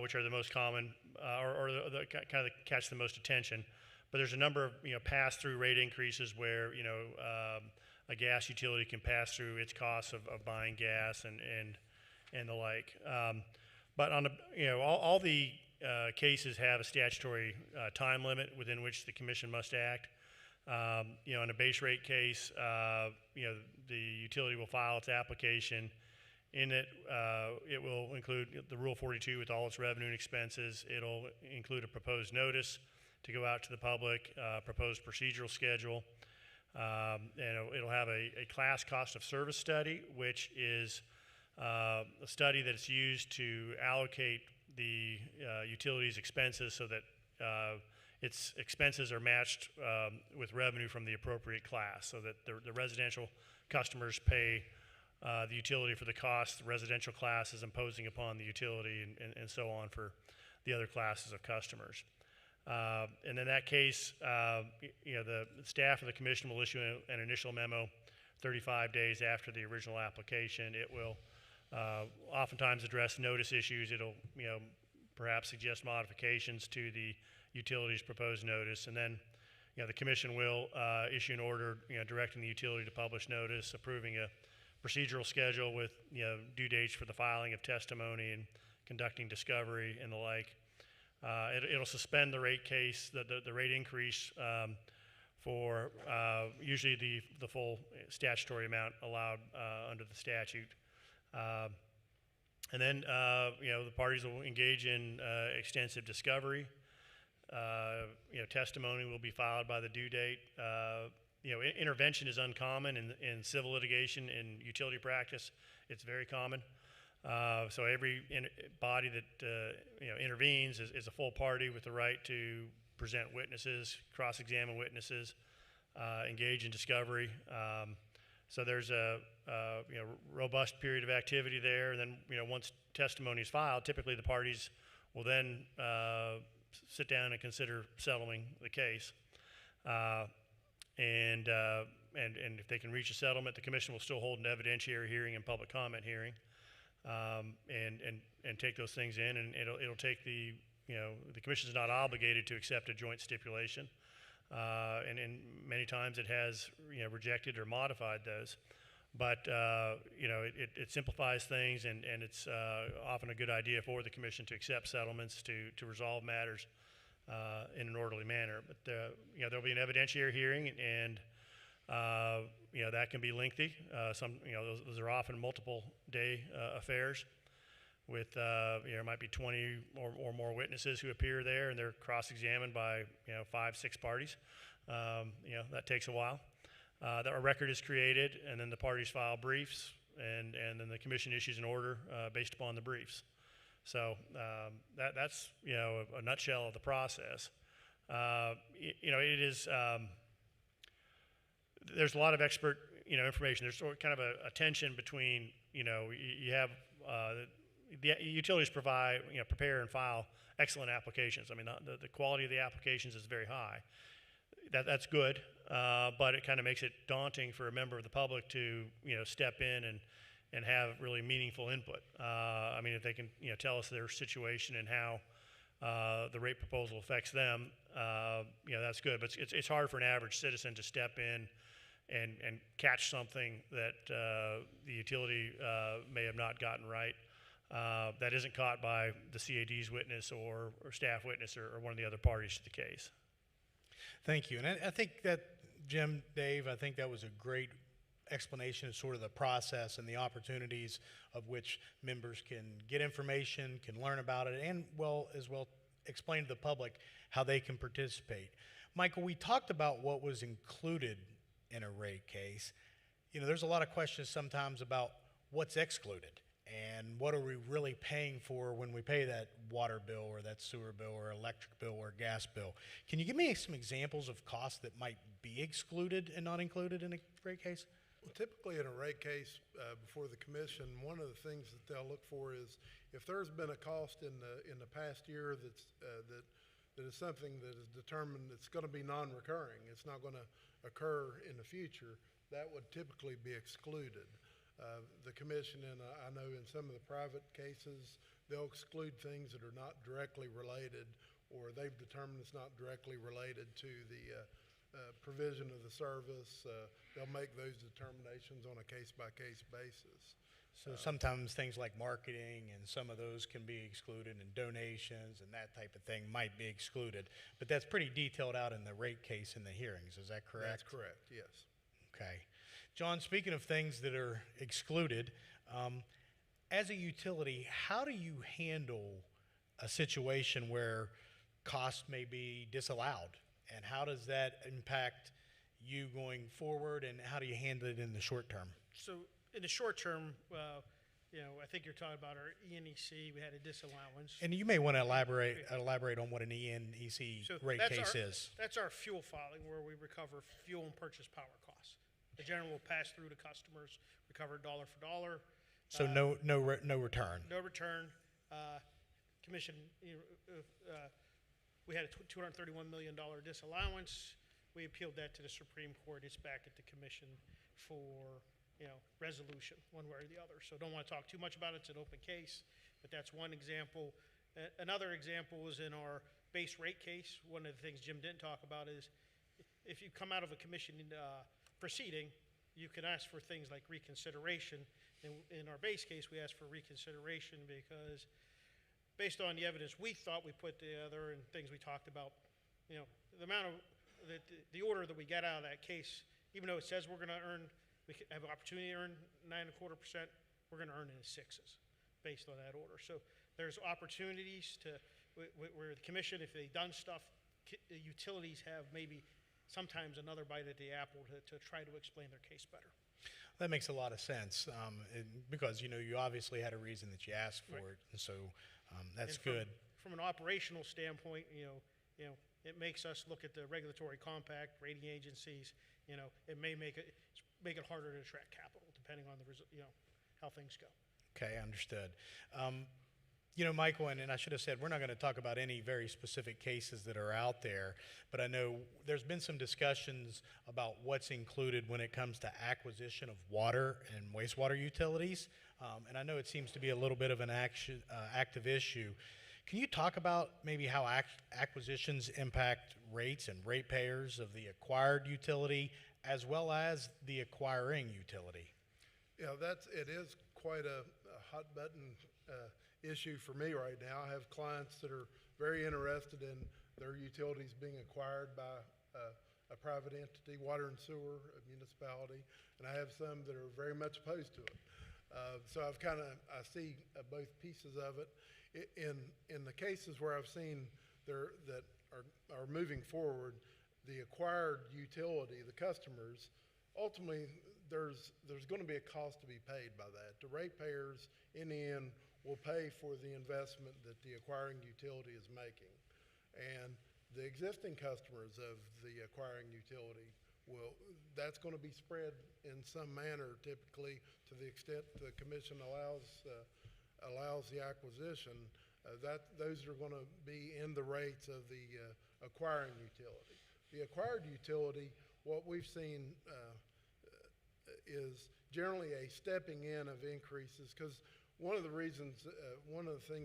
which are the most common, or the kind of catch the most attention. But there's a number of pass-through rate increases where a gas utility can pass through its costs of buying gas and the like. But on all the cases have a statutory time limit within which the commission must act. In a base rate case, the utility will file its application. In it, it will include the Rule 42 with all its revenue and expenses. It'll include a proposed notice to go out to the public, proposed procedural schedule, and it'll have a class cost of service study, which is a study that's used to allocate the utility's expenses so that its expenses are matched with revenue from the appropriate class, so that the residential customers pay the utility for the cost the residential class is imposing upon the utility, and so on for the other classes of customers. And in that case, the staff of the commission will issue an initial memo 35 days after the original application. It will oftentimes address notice issues. It'll perhaps suggest modifications to the utility's proposed notice, and then the commission will issue an order directing the utility to publish notice, approving a procedural schedule with due dates for the filing of testimony and conducting discovery and the like. It'll suspend the rate case, the rate increase for usually the full statutory amount allowed under the statute. And then the parties will engage in extensive discovery. Testimony will be filed by the due date. Intervention is uncommon in civil litigation. In utility practice, it's very common. So every body that intervenes is a full party with the right to present witnesses, cross-examine witnesses, engage in discovery. So there's a robust period of activity there. And then once testimony is filed, typically the parties will then sit down and consider settling the case. And if they can reach a settlement, the commission will still hold an evidentiary hearing and public comment hearing. and take those things in, and it'll take the commission's not obligated to accept a joint stipulation, and many times it has rejected or modified those. But it simplifies things, and it's often a good idea for the commission to accept settlements to resolve matters in an orderly manner. But there'll be an evidentiary hearing, and that can be lengthy. Those are often multiple day affairs with there might be 20 or more witnesses who appear there, and they're cross-examined by 5-6 parties. That takes a while. That a record is created, and then the parties file briefs, and then the commission issues an order based upon the briefs. So that's a nutshell of the process. It is there's a lot of expert information. There's sort of kind of a tension between you have the utilities prepare and file excellent applications. I mean the quality of the applications is very high. That's good, but it kind of makes it daunting for a member of the public to step in and have really meaningful input. I mean, if they can tell us their situation and how the rate proposal affects them, that's good. But it's hard for an average citizen to step in and catch something that the utility may have not gotten right. That isn't caught by the CAD's witness or staff witness or one of the other parties to the case. Thank you. And I think that, Jim, Dave, I think that was a great explanation of sort of the process and the opportunities of which members can get information, can learn about it, and as well explain to the public how they can participate. Michael, we talked about what was included in a rate case. There's a lot of questions sometimes about what's excluded and what are we really paying for when we pay that water bill or that sewer bill or electric bill or gas bill. Can you give me some examples of costs that might be excluded and not included in a rate case? Well, typically in a rate case before the commission, one of the things that they'll look for is if there's been a cost in the past year that is something that is determined it's going to be non-recurring, it's not going to occur in the future, that would typically be excluded. The commission, and I know in some of the private cases, they'll exclude things that are not directly related, or they've determined it's not directly related to the provision of the service. They'll make those determinations on a case-by-case basis. So sometimes things like marketing and some of those can be excluded, and donations and that type of thing might be excluded. But that's pretty detailed out in the rate case in the hearings. Is that correct? That's correct, yes. Okay. John, speaking of things that are excluded, as a utility, how do you handle a situation where cost may be disallowed? And how does that impact you going forward, and how do you handle it in the short term? So in the short term, I think you're talking about our ENEC. We had a disallowance. And you may want to elaborate on what an ENEC rate case is. That's our fuel filing, where we recover fuel and purchase power costs. The general will pass through to customers, recover dollar for dollar. So no return. No return. Commission, we had a $231 million disallowance. We appealed that to the Supreme Court. It's back at the commission for resolution one way or the other. So don't want to talk too much about it. It's an open case, but that's one example. Another example was in our base rate case. One of the things Jim didn't talk about is if you come out of a commission proceeding, you can ask for things like reconsideration. In our base case, we asked for reconsideration because based on the evidence we thought we put together and things we talked about, the amount of the order that we get out of that case, even though it says we're going to earn, we have an opportunity to earn 9.25%, we're going to earn in the sixes based on that order. So there's opportunities where the commission, if they've done stuff, utilities have maybe sometimes another bite at the apple to try to explain their case better. That makes a lot of sense because you obviously had a reason that you asked for it, and so that's good. From an operational standpoint, it makes us look at the regulatory compact, rating agencies. It may make it harder to attract capital depending on the how things go. Okay, understood. You know, Michael, and I should have said, we're not going to talk about any very specific cases that are out there, but I know there's been some discussions about what's included when it comes to acquisition of water and wastewater utilities, and I know it seems to be a little bit of an active issue. Can you talk about maybe how acquisitions impact rates and ratepayers of the acquired utility as well as the acquiring utility? Yeah, it is quite a hot button issue for me right now. I have clients that are very interested in their utilities being acquired by a private entity, water and sewer, a municipality, and I have some that are very much opposed to it. So I see both pieces of it. In the cases where I've seen that are moving forward, the acquired utility, the customers, ultimately there's going to be a cost to be paid by that. The ratepayers, in the end, will pay for the investment that the acquiring utility is making. And the existing customers of the acquiring utility that's going to be spread in some manner, typically to the extent the commission allows the acquisition, those are going to be in the rates of the acquiring utility. The acquired utility, what we've seen is generally a stepping in of increases, because one of the things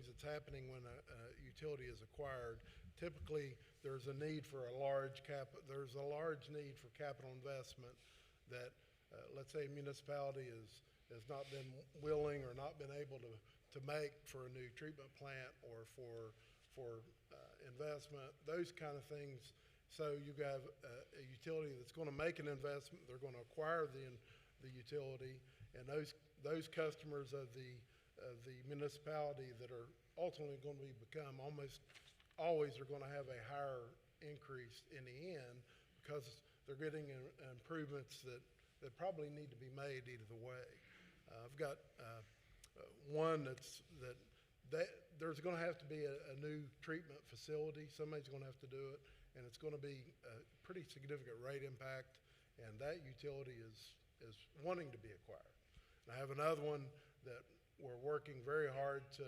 that's happening when a utility is acquired, typically there's a large need for capital investment that, let's say a municipality has not been willing or not been able to make for a new treatment plant or for investment, those kind of things. So you have a utility that's going to make an investment, they're going to acquire the utility, and those customers of the municipality that are ultimately going to become almost always are going to have a higher increase in the end, because they're getting improvements that probably need to be made either way. I've got one that there's going to have to be a new treatment facility. Somebody's going to have to do it, and it's going to be a pretty significant rate impact, and that utility is wanting to be acquired. And I have another one that we're working very hard to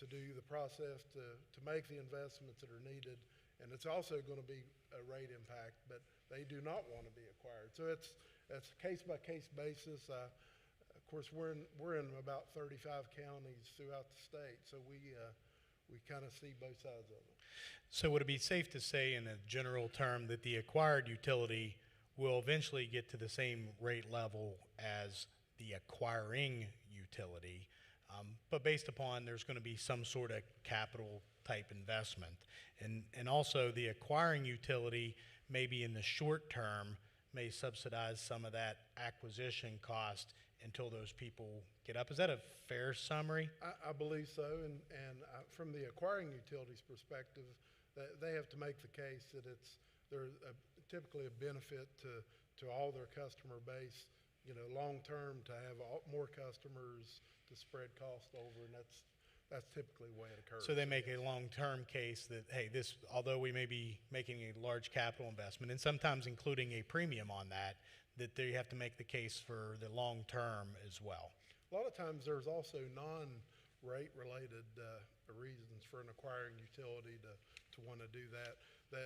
do the process to make the investments that are needed, and it's also going to be a rate impact, but they do not want to be acquired. So it's a case-by-case basis. Of course, we're in about 35 counties throughout the state, so we kind of see both sides of it. So would it be safe to say in a general term that the acquired utility will eventually get to the same rate level as the acquiring utility, but based upon there's going to be some sort of capital type investment, and also the acquiring utility maybe in the short term may subsidize some of that acquisition cost until those people get up. Is that a fair summary? I believe so, and from the acquiring utilities perspective, they have to make the case that there's typically a benefit to all their customer base, long term, to have more customers to spread cost over, and that's typically the way it occurs. So they make a long-term case that, hey, although we may be making a large capital investment, and sometimes including a premium on that they have to make the case for the long term as well. A lot of times there's also non-rate related reasons for an acquiring utility to want to do that. They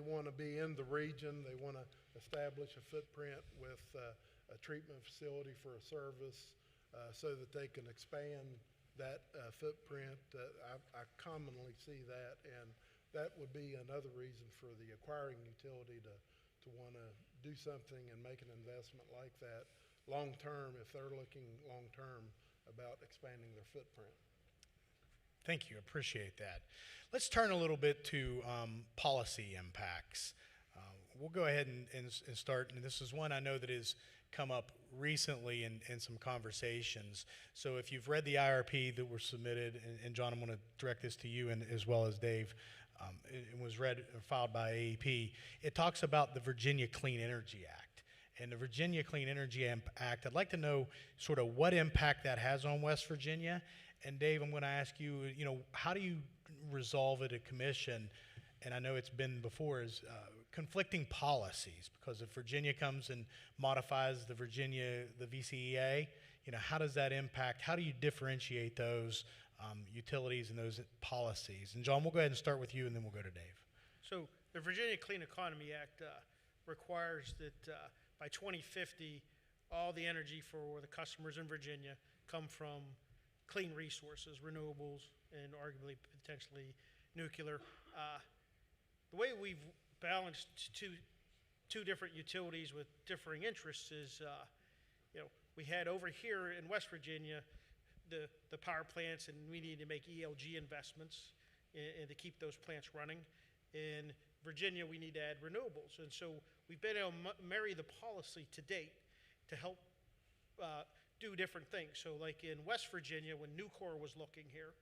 want to be in the region, they want to establish a footprint with a treatment facility for a service so that they can expand that footprint. I commonly see that, and that would be another reason for the acquiring utility to want to do something and make an investment like that long term, if they're looking long term about expanding their footprint. Thank you, appreciate that. Let's turn a little bit to policy impacts. We'll go ahead and start, and this is one I know that has come up recently in some conversations. So if you've read the IRP that were submitted, and John, I'm going to direct this to you and as well as Dave, it was filed by AEP. It talks about the Virginia Clean Energy Act. And the Virginia Clean Energy Act, I'd like to know sort of what impact that has on West Virginia. And Dave, I'm going to ask you, how do you resolve it at commission? And I know it's been before, is conflicting policies, because if Virginia comes and modifies the VCEA, how does that impact? How do you differentiate those utilities and those policies? And John, we'll go ahead and start with you, and then we'll go to Dave. So the Virginia Clean Economy Act requires that by 2050, all the energy for the customers in Virginia come from clean resources, renewables, and arguably potentially nuclear. The way we've balanced two different utilities with differing interests is, we had over here in West Virginia the power plants, and we need to make ELG investments and to keep those plants running. In Virginia, we need to add renewables, and so we've been able to marry the policy to date to help do different things. So like in West Virginia, when Nucor was looking here,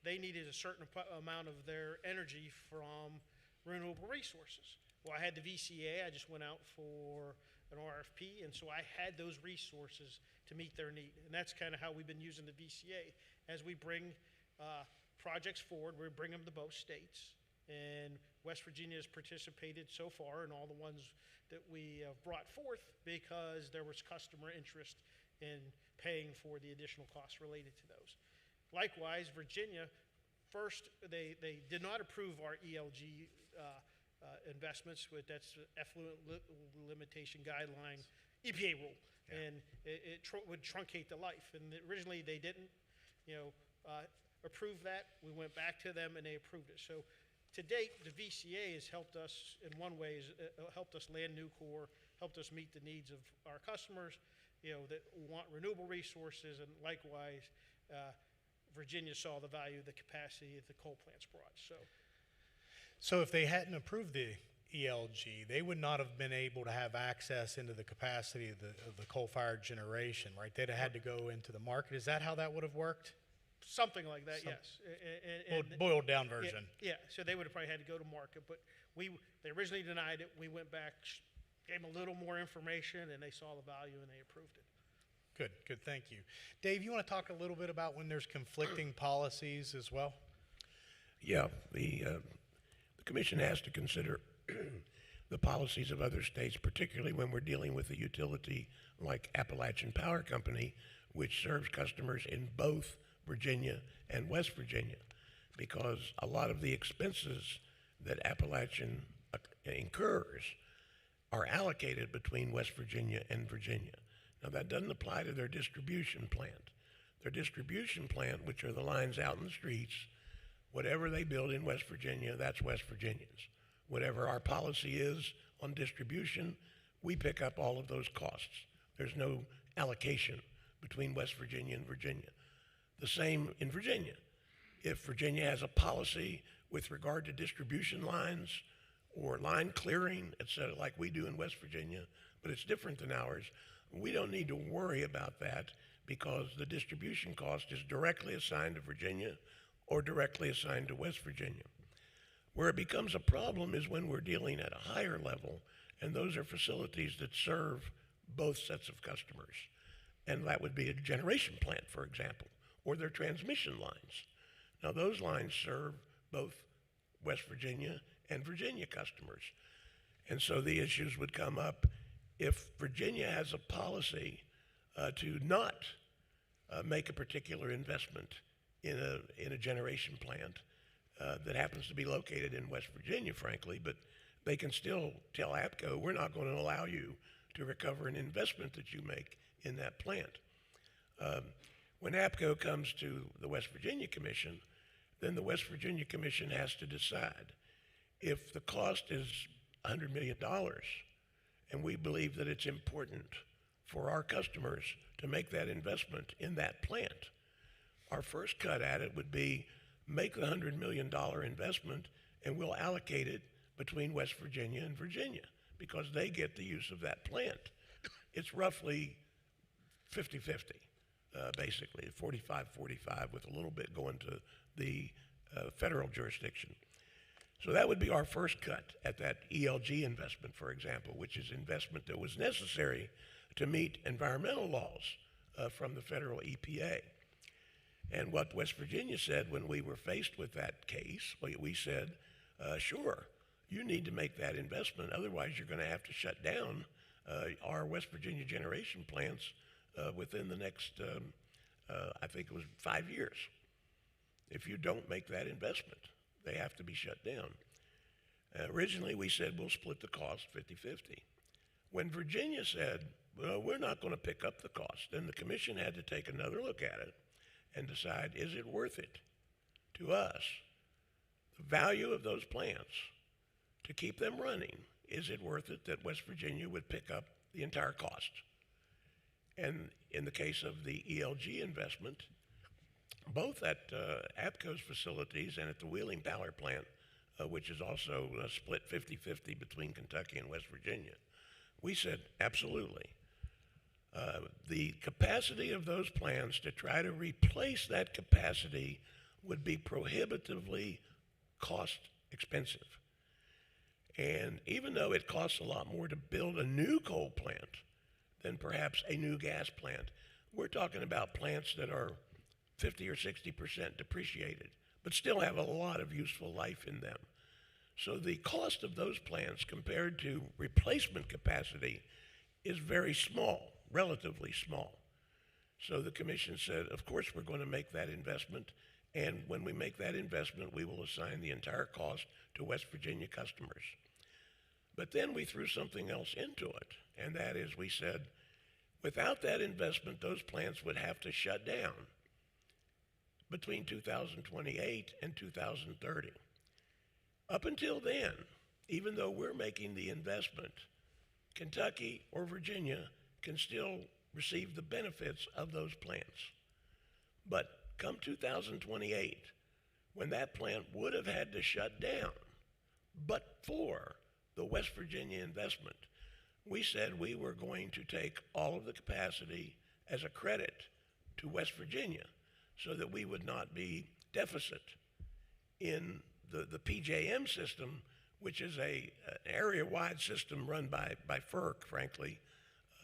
they needed a certain amount of their energy from renewable resources. Well, I had the VCA, I just went out for an RFP, and so I had those resources to meet their need. And that's kind of how we've been using the VCA. As we bring projects forward, we bring them to both states. And West Virginia has participated so far in all the ones that we have brought forth because there was customer interest in paying for the additional costs related to those. Likewise, Virginia, first, they did not approve our ELG investments, with that's effluent limitation guideline, EPA rule, and it would truncate the life. And originally they didn't, approve that. We went back to them and they approved it. So to date, the VCA has helped us in one way, helped us land Nucor, helped us meet the needs of our customers, that want renewable resources, and likewise, Virginia saw the value of the capacity that the coal plants brought. So if they hadn't approved the ELG, they would not have been able to have access into the capacity of the coal-fired generation, right? They'd have had to go into the market. Is that how that would have worked? Something like that, yes. Boiled down version. Yeah, so they would have probably had to go to market, but they originally denied it. We went back, gave them a little more information, and they saw the value and they approved it. Good, thank you. Dave, you want to talk a little bit about when there's conflicting policies as well? Yeah, the commission has to consider the policies of other states, particularly when we're dealing with a utility like Appalachian Power Company, which serves customers in both Virginia and West Virginia, because a lot of the expenses that Appalachian incurs are allocated between West Virginia and Virginia. Now, that doesn't apply to their distribution plant. Their distribution plant, which are the lines out in the streets, whatever they build in West Virginia, that's West Virginians. Whatever our policy is on distribution, we pick up all of those costs. There's no allocation between West Virginia and Virginia. The same in Virginia. If Virginia has a policy with regard to distribution lines or line clearing, et cetera, like we do in West Virginia, but it's different than ours, we don't need to worry about that because the distribution cost is directly assigned to Virginia or directly assigned to West Virginia. Where it becomes a problem is when we're dealing at a higher level, and those are facilities that serve both sets of customers. And that would be a generation plant, for example, or their transmission lines. Now, those lines serve both West Virginia and Virginia customers. And so the issues would come up if Virginia has a policy to not make a particular investment in a generation plant that happens to be located in West Virginia, frankly, but they can still tell APCO, we're not going to allow you to recover an investment that you make in that plant. When APCO comes to the West Virginia Commission, then the West Virginia Commission has to decide if the cost is $100 million, and we believe that it's important for our customers to make that investment in that plant. Our first cut at it would be make the $100 million investment, and we'll allocate it between West Virginia and Virginia because they get the use of that plant. It's roughly 50-50, basically, 45-45 with a little bit going to the federal jurisdiction. So that would be our first cut at that ELG investment, for example, which is investment that was necessary to meet environmental laws from the federal EPA. And what West Virginia said when we were faced with that case, we said, sure, you need to make that investment. Otherwise, you're going to have to shut down our West Virginia generation plants within the next, I think it was 5 years. If you don't make that investment, they have to be shut down. Originally, we said we'll split the cost 50-50. When Virginia said, well, we're not going to pick up the cost, then the commission had to take another look at it and decide, is it worth it to us? The value of those plants, to keep them running, is it worth it that West Virginia would pick up the entire cost? And in the case of the ELG investment, both at APCO's facilities and at the Wheeling Power Plant, which is also split 50-50 between Kentucky and West Virginia, we said absolutely. The capacity of those plants to try to replace that capacity would be prohibitively cost expensive. And even though it costs a lot more to build a new coal plant than perhaps a new gas plant, we're talking about plants that are 50 or 60% depreciated, but still have a lot of useful life in them. So the cost of those plants compared to replacement capacity is very small, relatively small. So the commission said, of course we're going to make that investment, and when we make that investment, we will assign the entire cost to West Virginia customers. But then we threw something else into it, and that is we said, without that investment, those plants would have to shut down between 2028 and 2030. Up until then, even though we're making the investment, Kentucky or Virginia can still receive the benefits of those plants. But come 2028, when that plant would have had to shut down, but for the West Virginia investment, we said we were going to take all of the capacity as a credit to West Virginia so that we would not be deficit in the PJM system, which is an area-wide system run by FERC, frankly,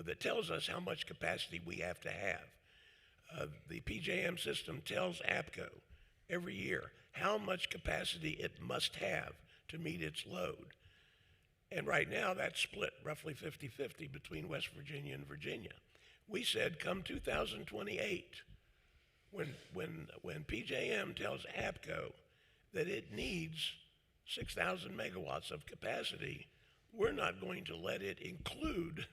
that tells us how much capacity we have to have. The PJM system tells APCO every year how much capacity it must have to meet its load. And right now, that's split roughly 50-50 between West Virginia and Virginia. We said come 2028, when PJM tells APCO that it needs 6,000 megawatts of capacity, we're not going to let it include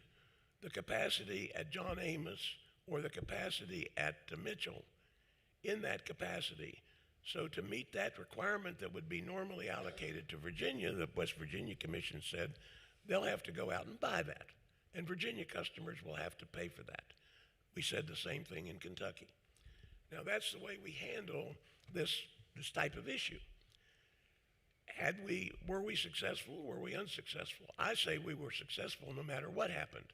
the capacity at John Amos or the capacity at Mitchell in that capacity. So to meet that requirement that would be normally allocated to Virginia, the West Virginia Commission said they'll have to go out and buy that, and Virginia customers will have to pay for that. We said the same thing in Kentucky. Now that's the way we handle this type of issue. Were we successful? Were we unsuccessful? I say we were successful no matter what happened.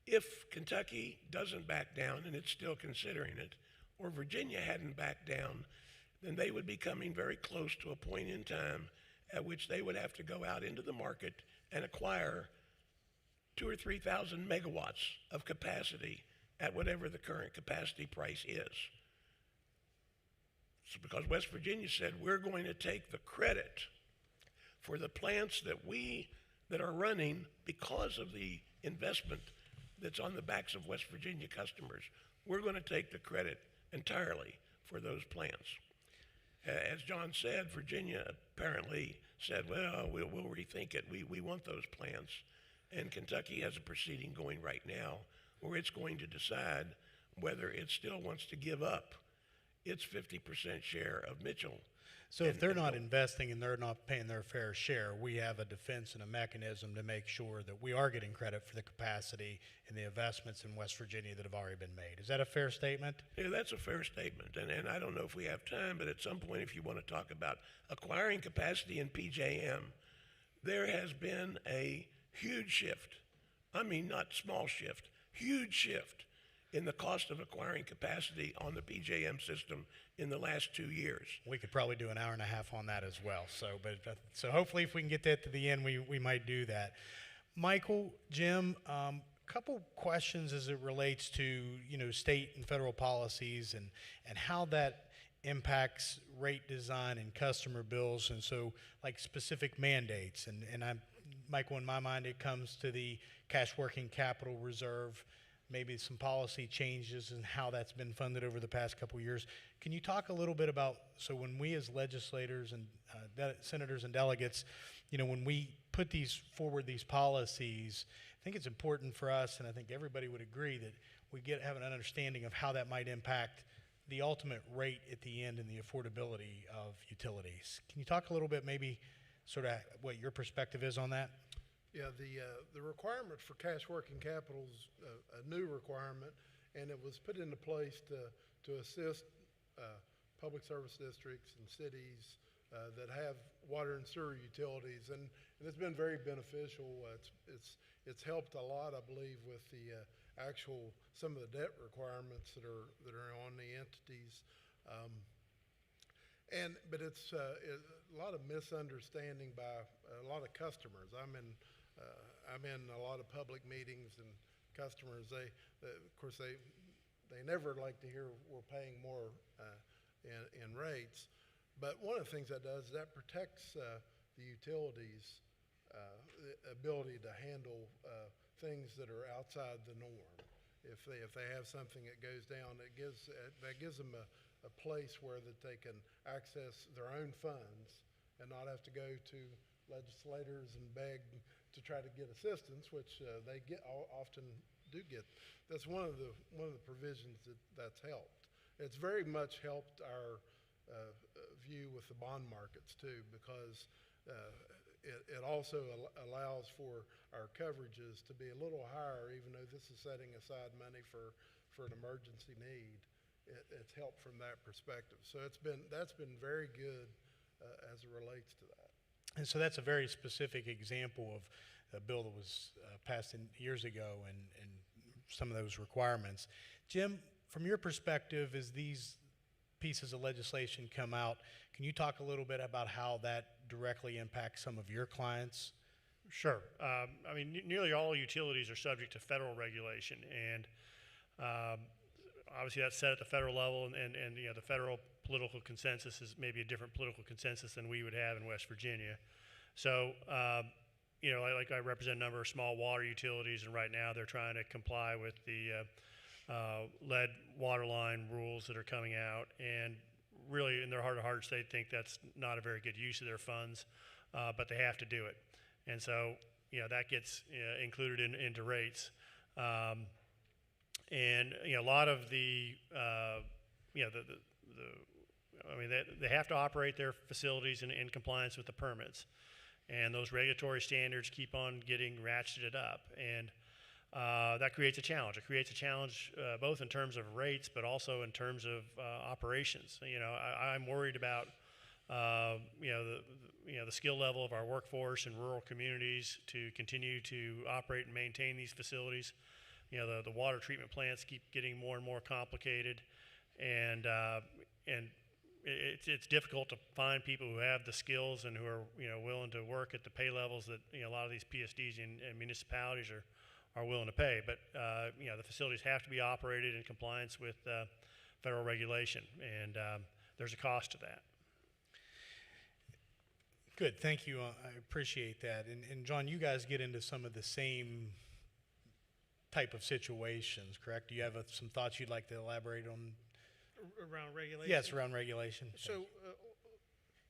If Kentucky doesn't back down, and it's still considering it, or Virginia hadn't backed down, then they would be coming very close to a point in time at which they would have to go out into the market and acquire 2,000 or 3,000 megawatts of capacity at whatever the current capacity price is. So because West Virginia said we're going to take the credit for the plants that are running because of the investment that's on the backs of West Virginia customers, we're going to take the credit entirely for those plants. As John said, Virginia apparently said, well, we'll rethink it. We want those plants. And Kentucky has a proceeding going right now where it's going to decide whether it still wants to give up its 50% share of Mitchell. So if they're not investing and they're not paying their fair share, we have a defense and a mechanism to make sure that we are getting credit for the capacity and the investments in West Virginia that have already been made. Is that a fair statement? Yeah, that's a fair statement. And I don't know if we have time, but at some point, if you want to talk about acquiring capacity in PJM, there has been a huge shift. I mean, not small shift, huge shift in the cost of acquiring capacity on the PJM system in the last 2 years. We could probably do an hour and a half on that as well. So hopefully if we can get that to the end, we might do that. Michael, Jim, couple questions as it relates to state and federal policies and how that impacts rate design and customer bills, and so like specific mandates. And I'm, Michael, in my mind, it comes to the cash working capital reserve, maybe some policy changes and how that's been funded over the past couple of years. Can you talk a little bit about, so when we as legislators and senators and delegates, you know, when we put these policies, I think it's important for us, and I think everybody would agree, that we have an understanding of how that might impact the ultimate rate at the end and the affordability of utilities. Can you talk a little bit, maybe sort of what your perspective is on that? Yeah, the requirement for cash working capital is a new requirement, and it was put into place to assist public service districts and cities that have water and sewer utilities, and it's been very beneficial. It's helped a lot, I believe, with the some of the debt requirements that are on the entities. But it's a lot of misunderstanding by a lot of customers. I'm in a lot of public meetings, and customers, of course, they never like to hear we're paying more in rates. But one of the things that does is that protects the utilities' ability to handle things that are outside the norm. If they have something that goes down, that gives them a place where that they can access their own funds and not have to go to legislators and beg to try to get assistance, which they often do get. That's one of the provisions that's helped. It's very much helped our view with the bond markets too, because it also allows for our coverages to be a little higher, even though this is setting aside money for an emergency need. It's helped from that perspective. So that's been very good as it relates to that. And so that's a very specific example of a bill that was passed years ago and some of those requirements. Jim, from your perspective, as these pieces of legislation come out, can you talk a little bit about how that directly impacts some of your clients? Sure. I mean, nearly all utilities are subject to federal regulation, and obviously that's set at the federal level, and you know, the federal political consensus is maybe a different political consensus than we would have in West Virginia. So, you know, like I represent a number of small water utilities, and right now they're trying to comply with the lead water line rules that are coming out, and really in their heart of hearts they think that's not a very good use of their funds, but they have to do it. And so, you know, that gets included into rates. And, you know, a lot of the, you know, I mean, they have to operate their facilities in compliance with the permits. And those regulatory standards keep on getting ratcheted up. And that creates a challenge. It creates a challenge both in terms of rates, but also in terms of operations. You know, I'm worried about, you know, the skill level of our workforce in rural communities to continue to operate and maintain these facilities. You know, the water treatment plants keep getting more and more complicated, and it's difficult to find people who have the skills and who are, you know, willing to work at the pay levels that, you know, a lot of these PSDs and municipalities are willing to pay. But you know, the facilities have to be operated in compliance with federal regulation, and there's a cost to that. Good, thank you. I appreciate that. And John, you guys get into some of the same type of situations, correct? Do you have some thoughts you'd like to elaborate on? Around regulation? Yes, around regulation. So,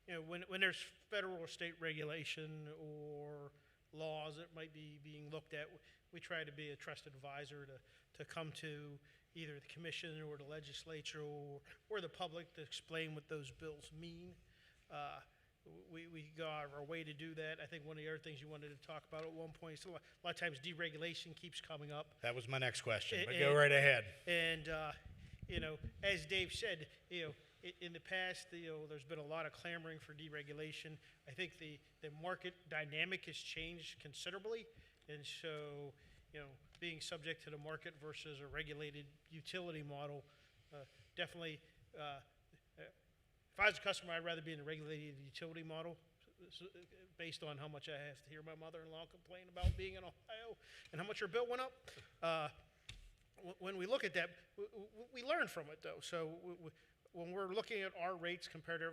you know, when there's federal or state regulation or laws that might be being looked at, we try to be a trusted advisor to come to either the commission or the legislature or the public to explain what those bills mean. We go out of our way to do that. I think one of the other things you wanted to talk about at one point is a lot of times deregulation keeps coming up. That was my next question, but go right ahead. And, you know, as Dave said, you know, in the past, you know, there's been a lot of clamoring for deregulation. I think the market dynamic has changed considerably. And so, you know, being subject to the market versus a regulated utility model, definitely, if I was a customer, I'd rather be in a regulated utility model based on how much I have to hear my mother-in-law complain about being in Ohio and how much her bill went up. When we look at that, we learn from it, though. So when we're looking at our rates compared to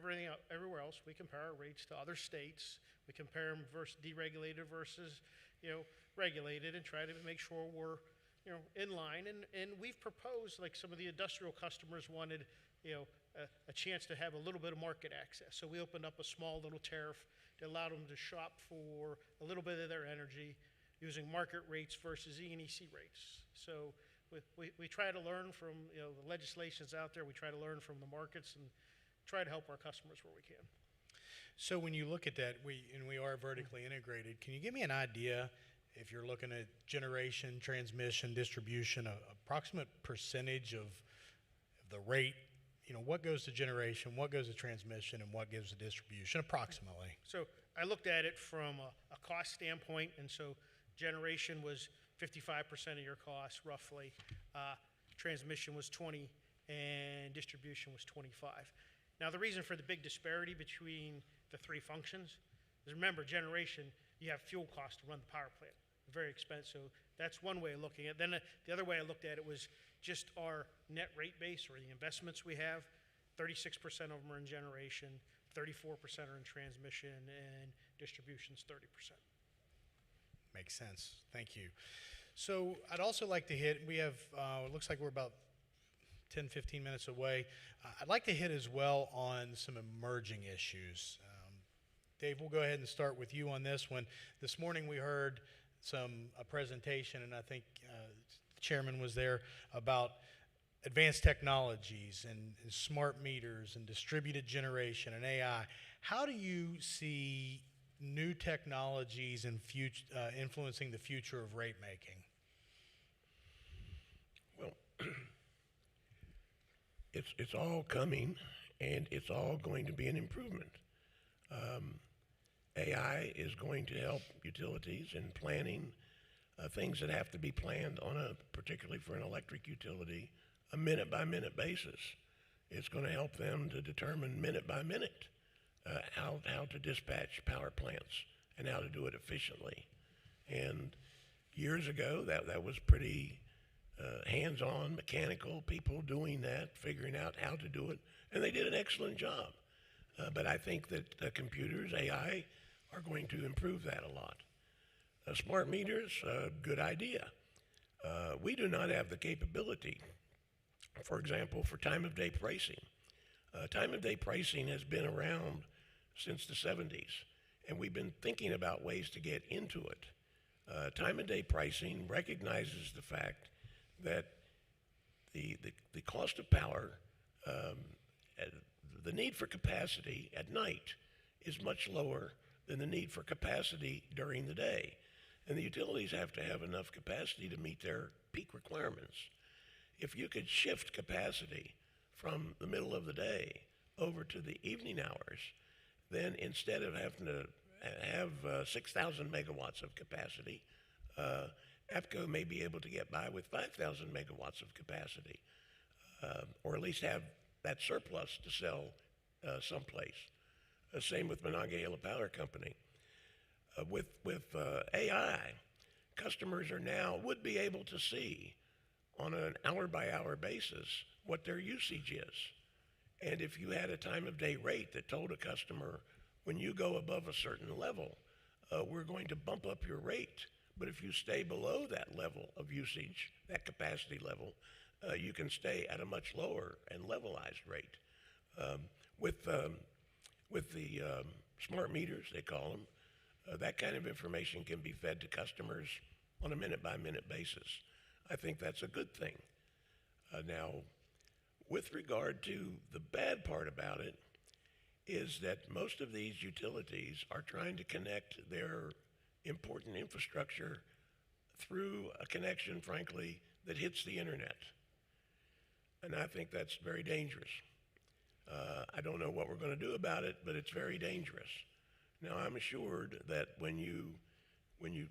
everywhere else, we compare our rates to other states. We compare them versus deregulated versus, regulated, and try to make sure we're, in line. And we've proposed, like some of the industrial customers wanted, a chance to have a little bit of market access. So we opened up a small little tariff that allowed them to shop for a little bit of their energy using market rates versus ENEC rates. So we try to learn from the legislations out there. We try to learn from the markets and try to help our customers where we can. So when you look at that, we are vertically integrated. Can you give me an idea, if you're looking at generation, transmission, distribution, a approximate percentage of the rate? What goes to generation, what goes to transmission, and what gives to distribution, approximately? So I looked at it from a cost standpoint, and so generation was 55% of your cost, roughly. Transmission was 20, and distribution was 25. Now, the reason for the big disparity between the three functions is, remember, generation, you have fuel costs to run the power plant. Very expensive. So that's one way of looking at it. Then the other way I looked at it was just our net rate base, or the investments we have. 36% of them are in generation, 34% are in transmission, and distribution's 30%. Makes sense. Thank you. So I'd also like to hit, we have, it looks like we're about 10, 15 minutes away. I'd like to hit as well on some emerging issues. Dave, we'll go ahead and start with you on this one. This morning we heard a presentation, and I think the chairman was there, about advanced technologies and smart meters and distributed generation and AI. How do you see new technologies and influencing the future of rate making? Well, it's all coming, and it's all going to be an improvement. AI is going to help utilities in planning things that have to be planned particularly for an electric utility, a minute-by-minute basis. It's going to help them to determine minute by minute how to dispatch power plants and how to do it efficiently. And years ago, that was pretty hands-on, mechanical, people doing that, figuring out how to do it, and they did an excellent job. But I think that computers, AI, are going to improve that a lot. Smart meters, good idea. We do not have the capability, for example, for time-of-day pricing. Time-of-day pricing has been around since the 70s, and we've been thinking about ways to get into it. Time-of-day pricing recognizes the fact that the cost of power, the need for capacity at night is much lower than the need for capacity during the day. And the utilities have to have enough capacity to meet their peak requirements. If you could shift capacity from the middle of the day over to the evening hours, then instead of having to have 6,000 megawatts of capacity, APCO may be able to get by with 5,000 megawatts of capacity, or at least have that surplus to sell someplace. Same with Monongahela Power Company. With AI, customers would be able to see on an hour-by-hour basis what their usage is. And if you had a time-of-day rate that told a customer, when you go above a certain level, we're going to bump up your rate. But if you stay below that level of usage, that capacity level, you can stay at a much lower and levelized rate. With the smart meters, they call them, that kind of information can be fed to customers on a minute-by-minute basis. I think that's a good thing. Now, with regard to the bad part about it, is that most of these utilities are trying to connect their important infrastructure through a connection, frankly, that hits the internet. And I think that's very dangerous. I don't know what we're going to do about it, but it's very dangerous. Now, I'm assured that when you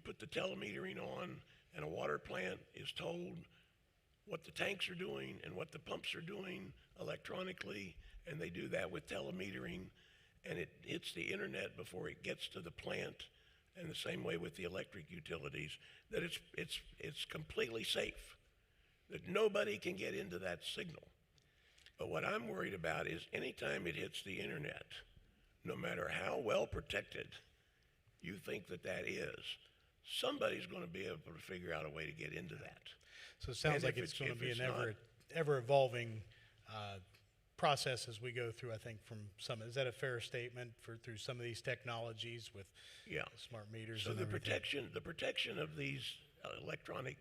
put the telemetering on and a water plant is told what the tanks are doing and what the pumps are doing electronically, and they do that with telemetering, and it hits the internet before it gets to the plant, and the same way with the electric utilities, that it's completely safe, that nobody can get into that signal. But what I'm worried about is anytime it hits the internet, no matter how well protected you think that that is, somebody's going to be able to figure out a way to get into that. So it sounds And like if it's it's- going to if be it's an not- ever evolving process as we go through, I think, from some, is that a fair statement, through some of these technologies with Yeah. smart meters So and the everything? protection of these electronic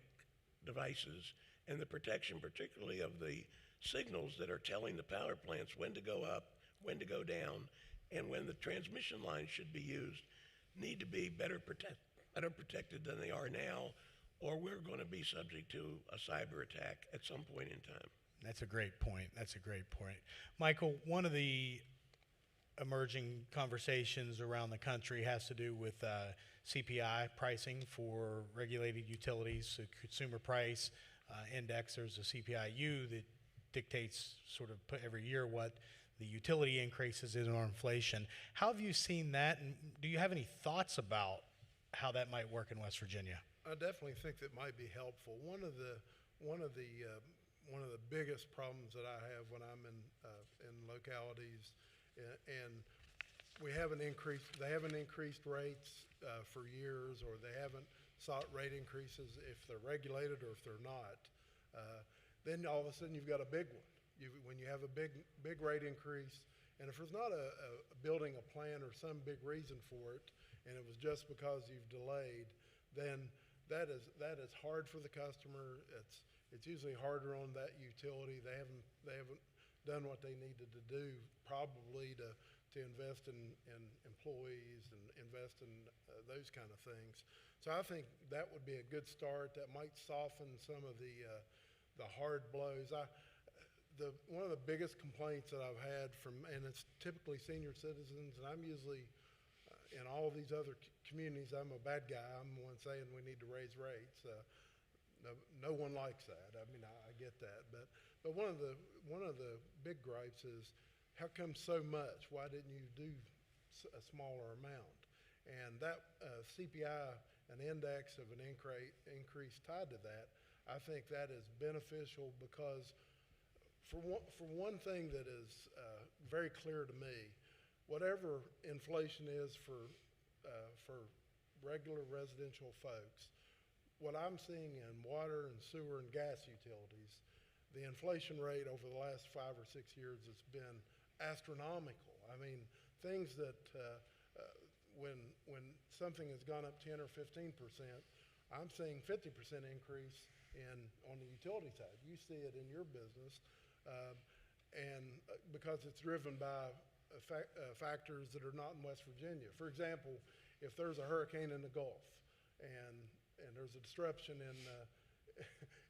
devices and the protection particularly of the signals that are telling the power plants when to go up, when to go down, and when the transmission lines should be used need to be better protected than they are now, or we're going to be subject to a cyber attack at some point in time. That's a great point. That's a great point. Michael, one of the emerging conversations around the country has to do with CPI pricing for regulated utilities, so consumer price index. There's a CPIU that dictates sort of every year what the utility increases in our inflation. How have you seen that, and do you have any thoughts about how that might work in West Virginia? I definitely think that might be helpful. One of the biggest problems that I have when I'm in localities, and they haven't increased rates for years, or they haven't sought rate increases if they're regulated or if they're not. Then all of a sudden you've got a big one. When you have a big rate increase, and if there's not a building a plan or some big reason for it, and it was just because you've delayed, then that is hard for the customer. It's usually harder on that utility. They haven't done what they needed to do, probably to invest in employees and invest in those kind of things. So I think that would be a good start. That might soften some of the hard blows. One of the biggest complaints that I've had and it's typically senior citizens, and I'm usually in all these other communities, I'm a bad guy. I'm the one saying we need to raise rates. No one likes that. I mean, I get that, but one of the big gripes is, how come so much? Why didn't you do a smaller amount? And that CPI, an index of an increase tied to that, I think that is beneficial because for one thing that is very clear to me, whatever inflation is for regular residential folks, what I'm seeing in water and sewer and gas utilities, the inflation rate over the last 5 or 6 years has been astronomical. I mean, things that when something has gone up 10 or 15%, I'm seeing 50% increase on the utility side. You see it in your business, and because it's driven by factors that are not in West Virginia. For example, if there's a hurricane in the Gulf and there's a disruption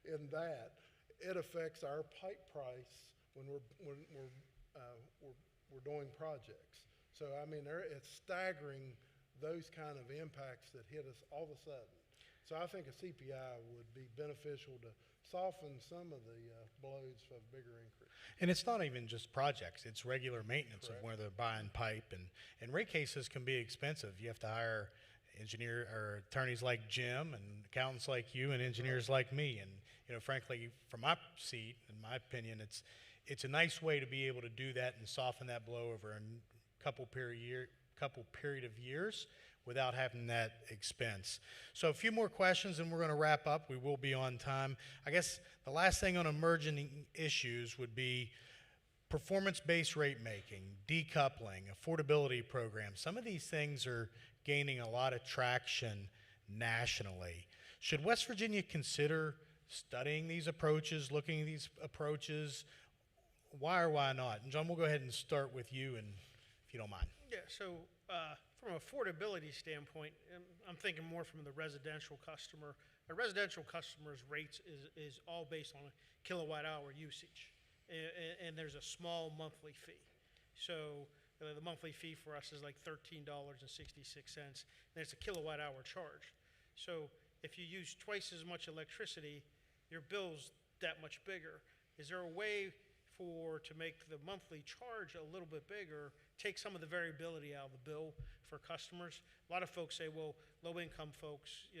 in that, it affects our pipe price when we're doing projects. So I mean, it's staggering those kind of impacts that hit us all of a sudden. So I think a CPI would be beneficial to soften some of the blows of bigger increase. And it's not even just projects, it's regular maintenance of where they're buying pipe, and rate cases can be expensive. You have to hire engineer or attorneys like Jim and accountants like you and engineers like me. And you know, frankly, from my seat, in my opinion, it's a nice way to be able to do that and soften that blow over a couple period of years without having that expense. So a few more questions and we're going to wrap up. We will be on time. I guess the last thing on emerging issues would be performance-based rate making, decoupling, affordability programs. Some of these things are gaining a lot of traction nationally. Should West Virginia consider studying these approaches, looking at these approaches? Why or why not? And John, we'll go ahead and start with you, and if you don't mind. Yeah, so from an affordability standpoint, I'm thinking more from the residential customer. A residential customer's rates is all based on kilowatt hour usage, and there's a small monthly fee. So the monthly fee for us is like $13.66, and it's a kilowatt hour charge. So if you use twice as much electricity, your bill's that much bigger. Is there a way to make the monthly charge a little bit bigger, take some of the variability out of the bill for customers? A lot of folks say, well, low-income folks,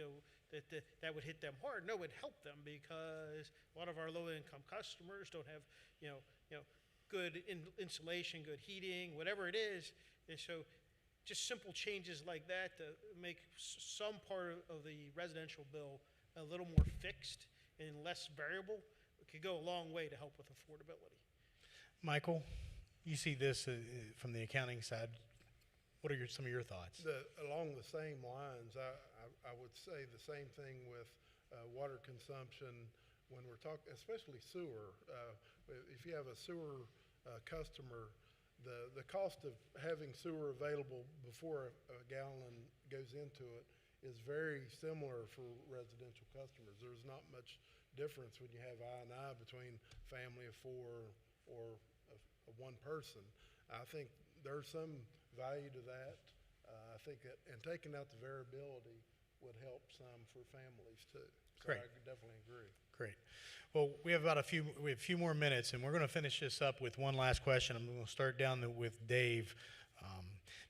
that would hit them hard. No, it would help them because a lot of our low-income customers don't have, good insulation, good heating, whatever it is. And so just simple changes like that to make some part of the residential bill a little more fixed and less variable could go a long way to help with affordability. Michael, you see this from the accounting side. What are some of your thoughts? Along the same lines, I would say the same thing with water consumption when we're talking, especially sewer. If you have a sewer customer, the cost of having sewer available before a gallon goes into it is very similar for residential customers. There's not much difference when you have I&I between family of four or one person. I think there's some value to that. I think that, and taking out the variability would help some for families too. So Great. I definitely agree. Great. Well, we have a few more minutes, and we're going to finish this up with one last question. I'm going to start down with Dave.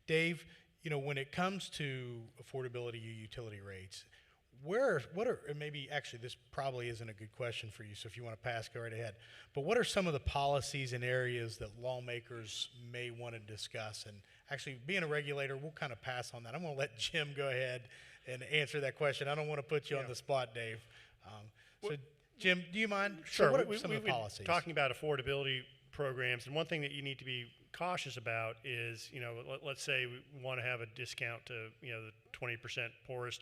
Dave, when it comes to affordability utility rates, and maybe actually this probably isn't a good question for you, so if you want to pass, go right ahead. But what are some of the policies and areas that lawmakers may want to discuss? And actually, being a regulator, we'll kind of pass on that. I'm going to let Jim go ahead and answer that question. I don't want to put you on the spot, Dave. So, Jim, do you mind? Sure. So what are some of the policies? Talking about affordability programs, and one thing that you need to be cautious about is, let's say we want to have a discount to, the 20% poorest,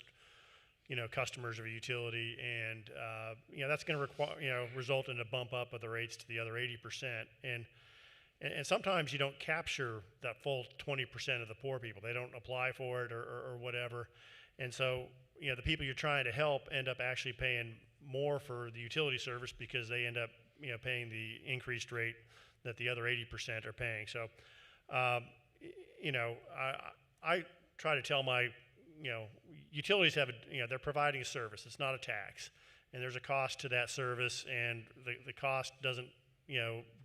customers of a utility, and that's going to result in a bump up of the rates to the other 80%. And sometimes you don't capture that full 20% of the poor people. They don't apply for it or whatever. And so, the people you're trying to help end up actually paying more for the utility service because they end up, paying the increased rate that the other 80% are paying. So, I try to tell my, utilities have they're providing a service. It's not a tax, and there's a cost to that service, and the cost doesn't,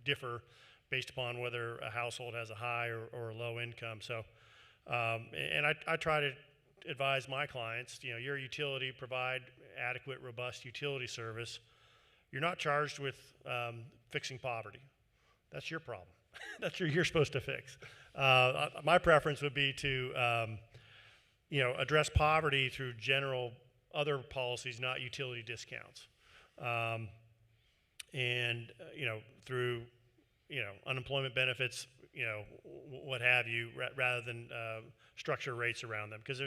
differ based upon whether a household has a high or a low income. So, and I try to advise my clients, your utility, provide adequate, robust utility service. You're not charged with fixing poverty. That's your problem. That's what you're supposed to fix. My preference would be to, address poverty through general other policies, not utility discounts. And, through, unemployment benefits, what have you, rather than structure rates around them. Because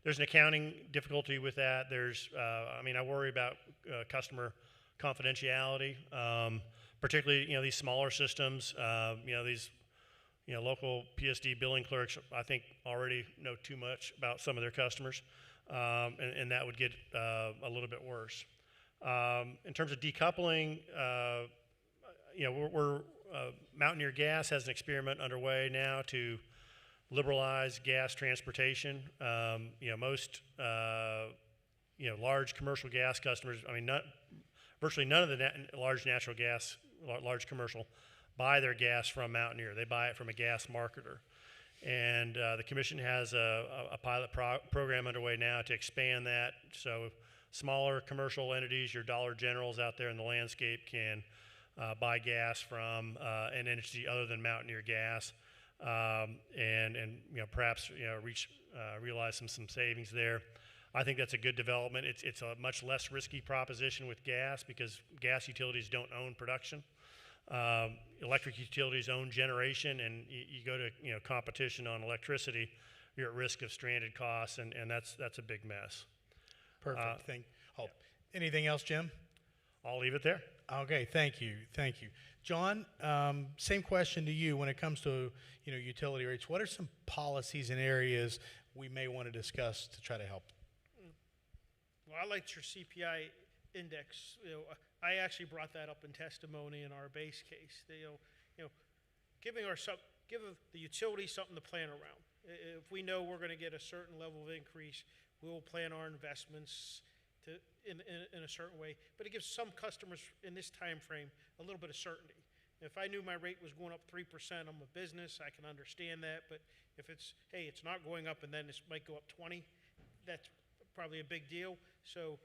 there's an accounting difficulty with that. I worry about customer confidentiality, particularly, these smaller systems, these, local PSD billing clerks, I think, already know too much about some of their customers, and that would get a little bit worse. In terms of decoupling, Mountaineer Gas has an experiment underway now to liberalize gas transportation. Most large commercial gas customers, virtually none of the large commercial buy their gas from Mountaineer. They buy it from a gas marketer. And the commission has a pilot program underway now to expand that. So smaller commercial entities, your Dollar Generals out there in the landscape, can buy gas from an entity other than Mountaineer Gas, and perhaps realize some savings there. I think that's a good development. It's a much less risky proposition with gas because gas utilities don't own production. Electric utilities own generation, and you go to competition on electricity, you're at risk of stranded costs, and that's a big mess. Perfect. Anything else, Jim? I'll leave it there. Okay, thank you. John, same question to you. When it comes to utility rates, what are some policies and areas we may want to discuss to try to help? Well, I liked your CPI index. I actually brought that up in testimony in our base case. Give the utility something to plan around. If we know we're going to get a certain level of increase, we will plan our investments in a certain way. But it gives some customers in this time frame a little bit of certainty. If I knew my rate was going up 3%, I'm a business, I can understand that. But if it's not going up and then it might go up 20, that's probably a big deal. So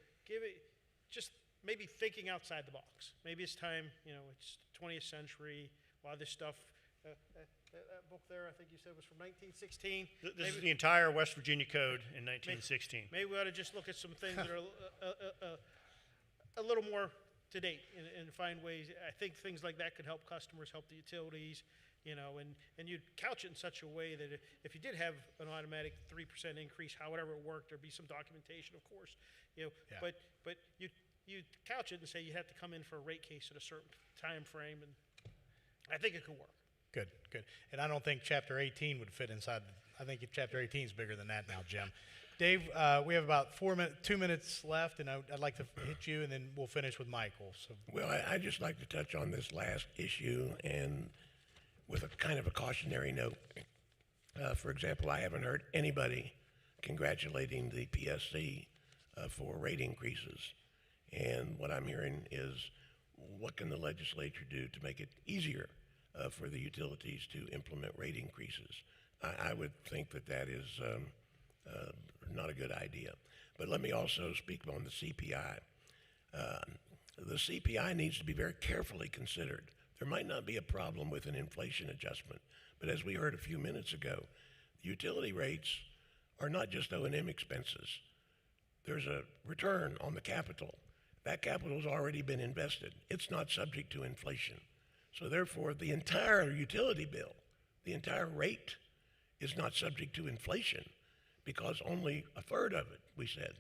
maybe thinking outside the box. Maybe it's time, it's 20th century, a lot of this stuff, that book there, I think you said was from 1916. This is the entire West Virginia Code in 1916. Maybe we ought to just look at some things that are a little more to date and find ways. I think things like that could help customers, help the utilities, you know, and you'd couch it in such a way that if you did have an automatic 3% increase, however it worked, there'd be some documentation, of course, you know, Yeah. but you couch it and say you have to come in for a rate case at a certain time frame, and I think it could work. Good, good. And I don't think Chapter 18 would fit inside. I think Chapter 18 is bigger than that now, Jim. Dave, we have about 2 minutes left, and I'd like to hit you, and then we'll finish with Michael. So, Well, I'd just like to touch on this last issue and with a kind of a cautionary note. For example, I haven't heard anybody congratulating the PSC for rate increases. And what I'm hearing is, what can the legislature do to make it easier for the utilities to implement rate increases? I would think that that is not a good idea. But let me also speak on the CPI. The CPI needs to be very carefully considered. There might not be a problem with an inflation adjustment, but as we heard a few minutes ago, utility rates are not just O&M expenses. There's a return on the capital. That capital has already been invested. It's not subject to inflation. So therefore, the entire utility bill, the entire rate, is not subject to inflation because only a third of it, we said,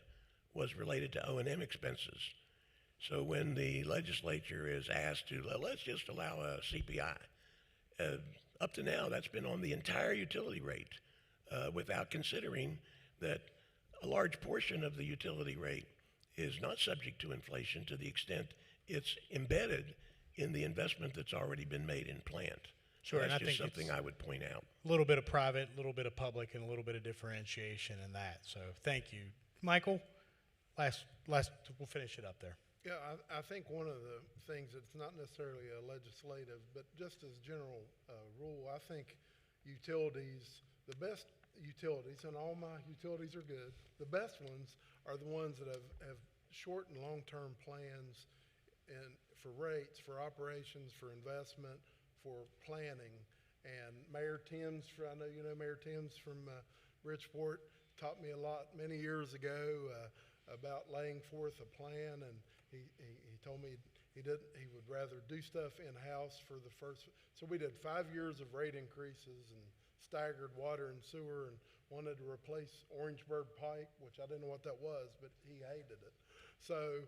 was related to O&M expenses. So when the legislature is asked to, let's just allow a CPI, up to now, that's been on the entire utility rate without considering that a large portion of the utility rate is not subject to inflation to the extent it's embedded in the investment that's already been made in plant. Sure, So and that's I just think something I would point out. a little bit of private, a little bit of public, and a little bit of differentiation in that. So thank you. Michael, last, we'll finish it up there. Yeah, I think one of the things that's not necessarily a legislative, but just as general rule, I think utilities, the best utilities, and all my utilities are good, the best ones are the ones that have short and long-term plans and for rates, for operations, for investment, for planning. And Mayor Timms, I know you know Mayor Timms from Bridgeport, taught me a lot many years ago about laying forth a plan, and he told me he would rather do stuff in-house for the first. So we did 5 years of rate increases and staggered water and sewer, and wanted to replace Orangeburg Pike, which I didn't know what that was, but he hated it. So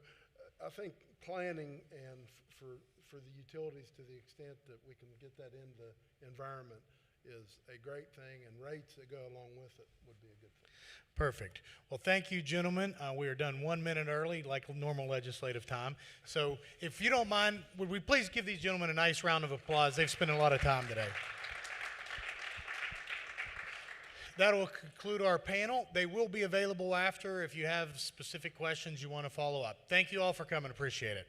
I think planning and for the utilities, to the extent that we can get that in the environment, is a great thing, and rates that go along with it would be a good thing. Perfect. Well, thank you, gentlemen. We are done 1 minute early, like normal legislative time. So if you don't mind, would we please give these gentlemen a nice round of applause? They've spent a lot of time today. That will conclude our panel. They will be available after if you have specific questions you want to follow up. Thank you all for coming. Appreciate it.